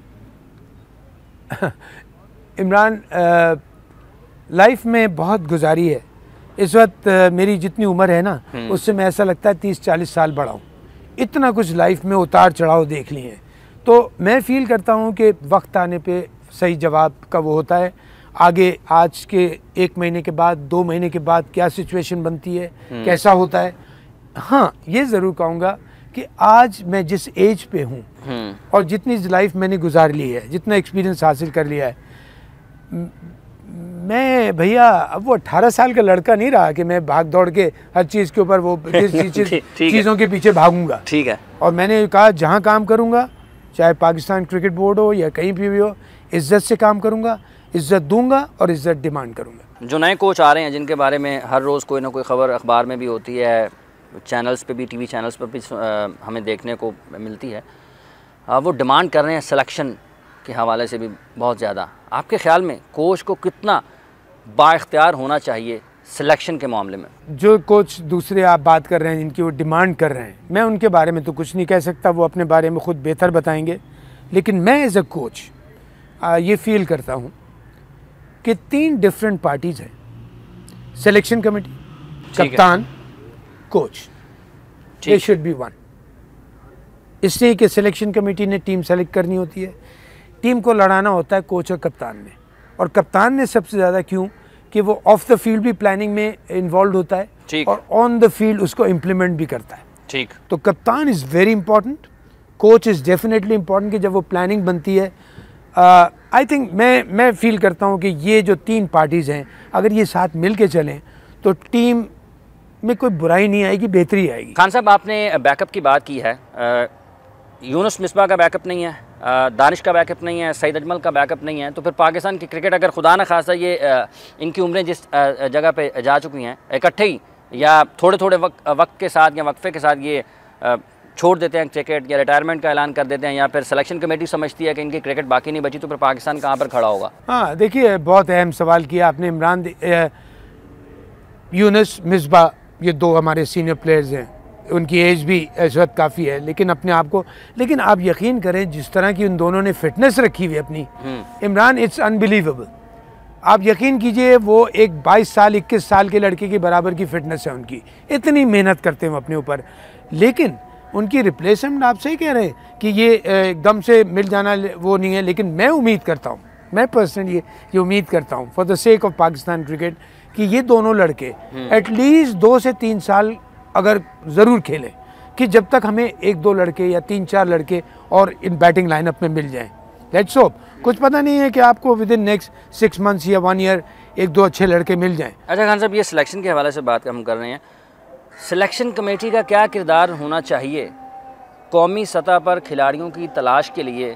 इमरान लाइफ में बहुत गुजारी है। इस वक्त मेरी जितनी उम्र है ना, उससे मैं ऐसा लगता है 30-40 साल बड़ा हूँ। इतना कुछ लाइफ में उतार चढ़ाव देख लिए हैं, तो मैं फील करता हूँ कि वक्त आने पे सही जवाब का वो होता है। आगे आज के 1 महीने के बाद, 2 महीने के बाद क्या सिचुएशन बनती है, कैसा होता है। हाँ, ये ज़रूर कहूँगा कि आज मैं जिस एज पे हूँ और जितनी लाइफ मैंने गुजार ली है, जितना एक्सपीरियंस हासिल कर लिया है, मैं भैया अब वो 18 साल का लड़का नहीं रहा कि मैं भाग दौड़ के हर चीज़ के ऊपर वो चीज़ों के पीछे भागूंगा। ठीक है। और मैंने कहा जहाँ काम करूँगा, चाहे पाकिस्तान क्रिकेट बोर्ड हो या कहीं भी हो, इज़्ज़त से काम करूँगा, इज़्ज़त दूंगा और इज़्ज़त डिमांड करूँगा। जो नए कोच आ रहे हैं जिनके बारे में हर रोज़ कोई ना कोई ख़बर अखबार में भी होती है, चैनल्स पे भी, टीवी चैनल्स पर भी हमें देखने को मिलती है, वो डिमांड कर रहे हैं सिलेक्शन के हवाले से भी बहुत ज़्यादा। आपके ख़्याल में कोच को कितना बाइख्तियार होना चाहिए सिलेक्शन के मामले में? जो कोच दूसरे आप बात कर रहे हैं जिनकी वो डिमांड कर रहे हैं, मैं उनके बारे में तो कुछ नहीं कह सकता, वो अपने बारे में ख़ुद बेहतर बताएंगे। लेकिन मैं एज अ कोच ये फील करता हूँ कि 3 डिफरेंट पार्टीज़ हैं, सिलेक्शन कमेटी, कप्तान, coach, they should be one. इसलिए कि सिलेक्शन कमेटी ने टीम सेलेक्ट करनी होती है, टीम को लड़ाना होता है कोच और कप्तान ने, और कप्तान ने सबसे ज़्यादा, क्यों कि वो ऑफ द फील्ड भी प्लानिंग में इन्वॉल्व होता है और ऑन द फील्ड उसको इम्प्लीमेंट भी करता है। ठीक। तो कप्तान is very important, coach is definitely important कि जब वो प्लानिंग बनती है। आई थिंक मैं फील करता हूँ कि ये जो 3 पार्टीज़ हैं, अगर ये साथ मिल के चलें तो टीम में कोई बुराई नहीं आएगी, बेहतरी आएगी। खान साहब, आपने बैकअप की बात की है, यूनुस मिसबा का बैकअप नहीं है, दानिश का बैकअप नहीं है, सईद अजमल का बैकअप नहीं है, तो फिर पाकिस्तान की क्रिकेट अगर खुदा न खासा ये इनकी उम्रें जिस जगह पे जा चुकी हैं, इकट्ठे ही या थोड़े थोड़े वक्त के साथ या वक्फे के साथ ये छोड़ देते हैं क्रिकेट या रिटायरमेंट का ऐलान कर देते हैं, या फिर सिलेक्शन कमेटी समझती है कि इनकी क्रिकेट बाकी नहीं बची, तो फिर पाकिस्तान कहाँ पर खड़ा होगा? हाँ, देखिए, बहुत अहम सवाल किया आपने इमरान। यूनुस मिसबा ये 2 हमारे सीनियर प्लेयर्स हैं, उनकी एज भी इस वक्त काफ़ी है, लेकिन अपने आप को, लेकिन आप यकीन करें जिस तरह की उन दोनों ने फिटनेस रखी हुई अपनी, इमरान, इट्स अनबिलीवेबल। आप यकीन कीजिए, वो एक 22 साल 21 साल के लड़के के बराबर की फिटनेस है उनकी, इतनी मेहनत करते हैं अपने ऊपर। लेकिन उनकी रिप्लेसमेंट, आप सही कह रहे हैं कि ये एकदम से मिल जाना वो नहीं है, लेकिन मैं उम्मीद करता हूँ, मैं पर्सनली ये उम्मीद करता हूँ for the sake of Pakistan cricket कि ये दोनों लड़के एटलीस्ट 2 से 3 साल अगर ज़रूर खेलें, कि जब तक हमें 1-2 लड़के या 3-4 लड़के और इन बैटिंग लाइनअप में मिल जाएं। Let's hope. कुछ पता नहीं है कि आपको विद इन नेक्स्ट 6 मंथ्स या 1 ईयर 1-2 अच्छे लड़के मिल जाएं। अच्छा खान साहब, ये सिलेक्शन के हवाले से बात हम कर रहे हैं, सिलेक्शन कमेटी का क्या किरदार होना चाहिए कौमी सतह पर खिलाड़ियों की तलाश के लिए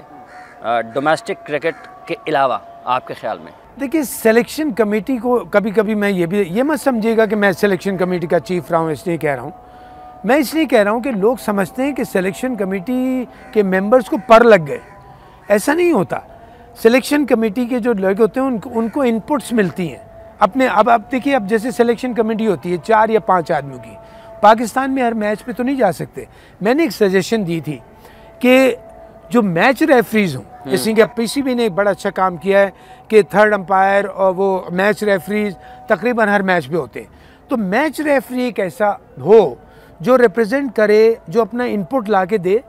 डोमेस्टिक क्रिकेट के अलावा आपके ख्याल में? देखिए, सिलेक्शन कमेटी को कभी कभी मैं ये मत समझिएगा कि मैं सिलेक्शन कमेटी का चीफ रहा हूँ, इसलिए कह रहा हूँ। मैं इसलिए कह रहा हूँ कि लोग समझते हैं कि सिलेक्शन कमेटी के मेंबर्स को पर लग गए, ऐसा नहीं होता। सिलेक्शन कमेटी के जो लड़के होते हैं उनको इनपुट्स मिलती हैं अपने। अब आप देखिए, अब जैसे सिलेक्शन कमेटी होती है 4 या 5 आदमियों की, पाकिस्तान में हर मैच पे तो नहीं जा सकते। मैंने एक सजेशन दी थी कि जो मैच रेफरीज हों इसलिए कि पीसीबी ने एक बड़ा अच्छा काम किया है कि थर्ड अंपायर और वो मैच रेफरीज तकरीबन हर मैच पे होते हैं। तो मैच रेफरी एक ऐसा हो जो रिप्रेजेंट करे, जो अपना इनपुट ला के दे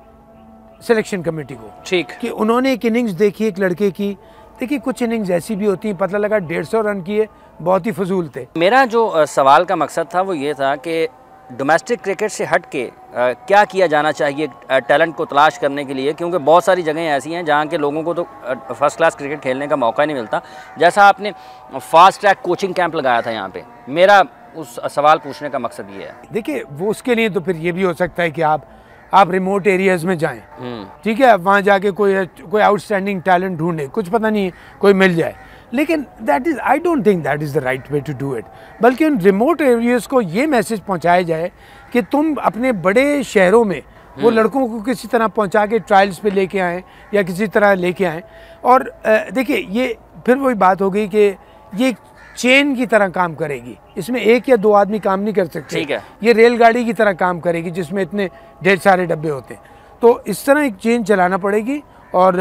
सिलेक्शन कमेटी को, ठीक, कि उन्होंने एक इनिंग्स देखी एक लड़के की। देखिए कुछ इनिंग्स ऐसी भी होती हैं, पता लगा 150 रन किए, बहुत ही फजूल थे। मेरा जो सवाल का मकसद था वो ये था कि डोमेस्टिक क्रिकेट से हट के क्या किया जाना चाहिए टैलेंट को तलाश करने के लिए, क्योंकि बहुत सारी जगहें ऐसी हैं जहाँ के लोगों को तो फर्स्ट क्लास क्रिकेट खेलने का मौका नहीं मिलता। जैसा आपने फास्ट ट्रैक कोचिंग कैंप लगाया था यहाँ पे, मेरा उस सवाल पूछने का मकसद ये है। देखिए वो उसके लिए तो फिर ये भी हो सकता है कि आप रिमोट एरियाज़ में जाएं, ठीक है, वहाँ जाके कोई आउटस्टैंडिंग टैलेंट ढूंढे, कुछ पता नहीं कोई मिल जाए, लेकिन that is, I don't think that is the right way to do it. बल्कि उन रिमोट एरियाज़ को ये मैसेज पहुँचाया जाए कि तुम अपने बड़े शहरों में वो लड़कों को किसी तरह पहुँचा के ट्रायल्स पे लेके आएँ या किसी तरह लेके आएँ। और देखिए ये फिर वही बात हो गई कि ये चेन की तरह काम करेगी, इसमें एक या दो आदमी काम नहीं कर सकते। ठीक है। ये रेलगाड़ी की तरह काम करेगी जिसमें इतने ढेर सारे डब्बे होते हैं। तो इस तरह एक चेन चलाना पड़ेगी। और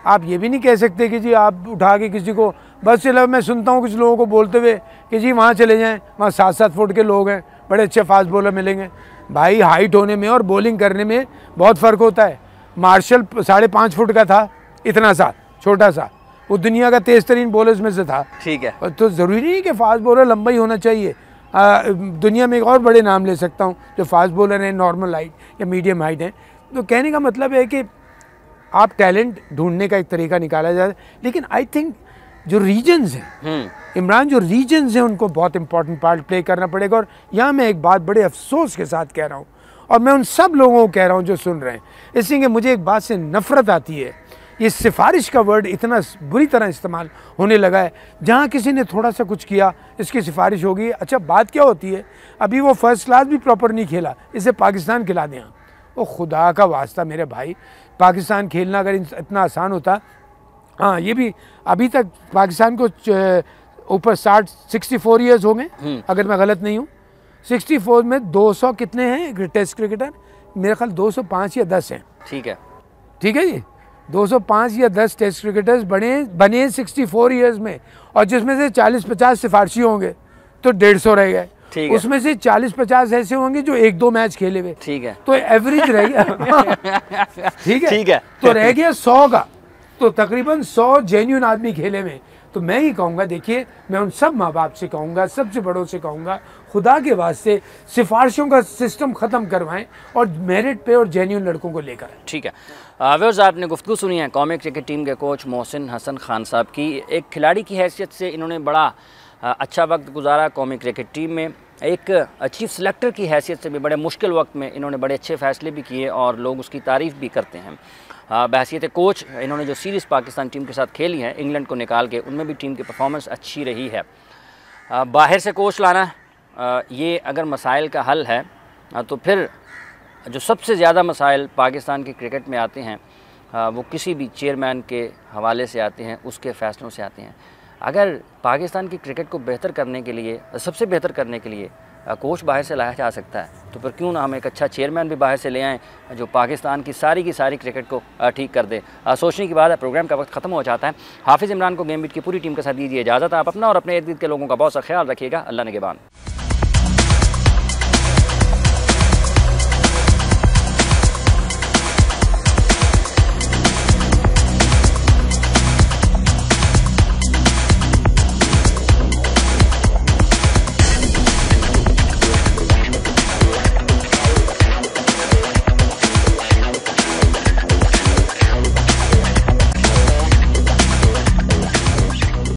आप ये भी नहीं कह सकते कि जी आप उठा के किसी को बस चलो। मैं सुनता हूँ कुछ लोगों को बोलते हुए कि जी वहाँ चले जाएं, वहाँ 7-7 फुट के लोग हैं, बड़े अच्छे फास्ट बॉलर मिलेंगे। भाई हाइट होने में और बॉलिंग करने में बहुत फ़र्क होता है। मार्शल 5.5 फुट का था, इतना सा छोटा सा, वो दुनिया का तेज़ तरीन बॉलर्स में से था। ठीक है। तो ज़रूरी नहीं है कि फास्ट बॉलर लंबा ही होना चाहिए। दुनिया में एक और बड़े नाम ले सकता हूँ जो फास्ट बॉलर हैं, नॉर्मल हाइट या मीडियम हाइट हैं। तो कहने का मतलब है कि आप टैलेंट ढूंढने का एक तरीका निकाला जाए, लेकिन आई थिंक जो रीजन्स हैं इमरान, जो रीजन्स हैं उनको बहुत इंपॉर्टेंट पार्ट प्ले करना पड़ेगा। और यहाँ मैं एक बात बड़े अफसोस के साथ कह रहा हूँ, और मैं उन सब लोगों को कह रहा हूँ जो सुन रहे हैं, इसलिए कि मुझे एक बात से नफ़रत आती है, ये सिफारिश का वर्ड इतना बुरी तरह इस्तेमाल होने लगा है। जहाँ किसी ने थोड़ा सा कुछ किया इसकी सिफारिश होगी। अच्छा बात क्या होती है, अभी वो फर्स्ट क्लास भी प्रॉपर नहीं खेला, इसे पाकिस्तान खिला दें। वो खुदा का वास्ता मेरे भाई, पाकिस्तान खेलना अगर इतना आसान होता। हाँ ये भी अभी तक पाकिस्तान को ऊपर 64 ईयर्स हो गए अगर मैं गलत नहीं हूँ। 64 में 200 कितने हैं टेस्ट क्रिकेटर, मेरे ख्याल 205 या 10 हैं। ठीक है, ठीक है जी, 205 या 10 टेस्ट क्रिकेटर्स बने 64 ईयर्स में, और जिसमें से 40-50 सिफारशी होंगे तो 150 रह गए। उसमें से 40-50 ऐसे होंगे जो 1-2 मैच खेले हुए। ठीक है, तो एवरेज रह गया। ठीक है, ठीक है, तो रह गया 100 का, तो तकरीबन 100 जेन्युइन आदमी खेले हुए। तो मैं ही कहूँगा, देखिए मैं उन सब माँ बाप से कहूँगा, सबसे बड़ों से कहूँगा, खुदा के वास्ते सिफारिशों का सिस्टम ख़त्म करवाएं और मेरिट पे और जेन्युइन लड़कों को लेकर। ठीक है व्यूअर्स, आपने गुफ्तगू सुनी है कौमी क्रिकेट टीम के कोच मोहसिन हसन खान साहब की। एक खिलाड़ी की हैसियत से इन्होंने बड़ा अच्छा वक्त गुजारा कौमी क्रिकेट टीम में, एक चीफ सेलेक्टर की हैसियत से भी बड़े मुश्किल वक्त में इन्होंने बड़े अच्छे फ़ैसले भी किए और लोग उसकी तारीफ़ भी करते हैं। बहैसियत कोच इन्होंने जो सीरीज़ पाकिस्तान टीम के साथ खेली है इंग्लैंड को निकाल के, उनमें भी टीम की परफॉर्मेंस अच्छी रही है। बाहर से कोच लाना ये अगर मसाइल का हल है तो फिर जो सबसे ज़्यादा मसाइल पाकिस्तान के क्रिकेट में आते हैं वो किसी भी चेयरमैन के हवाले से आते हैं, उसके फ़ैसलों से आते हैं। अगर पाकिस्तान की क्रिकेट को बेहतर करने के लिए, सबसे बेहतर करने के लिए कोच बाहर से लाया जा सकता है, तो फिर क्यों ना हम एक अच्छा चेयरमैन भी बाहर से ले आएँ जो पाकिस्तान की सारी क्रिकेट को ठीक कर दे। सोचने की बात है। प्रोग्राम का वक्त ख़त्म हो जाता है। हाफिज़ इमरान को गेम बीट की पूरी टीम के साथ दीजिए इजाज़त। आप अपना और अपने इर्द गिर्द के लोगों का बहुत सा ख्याल रखिएगा। अल्लाह निगहबान।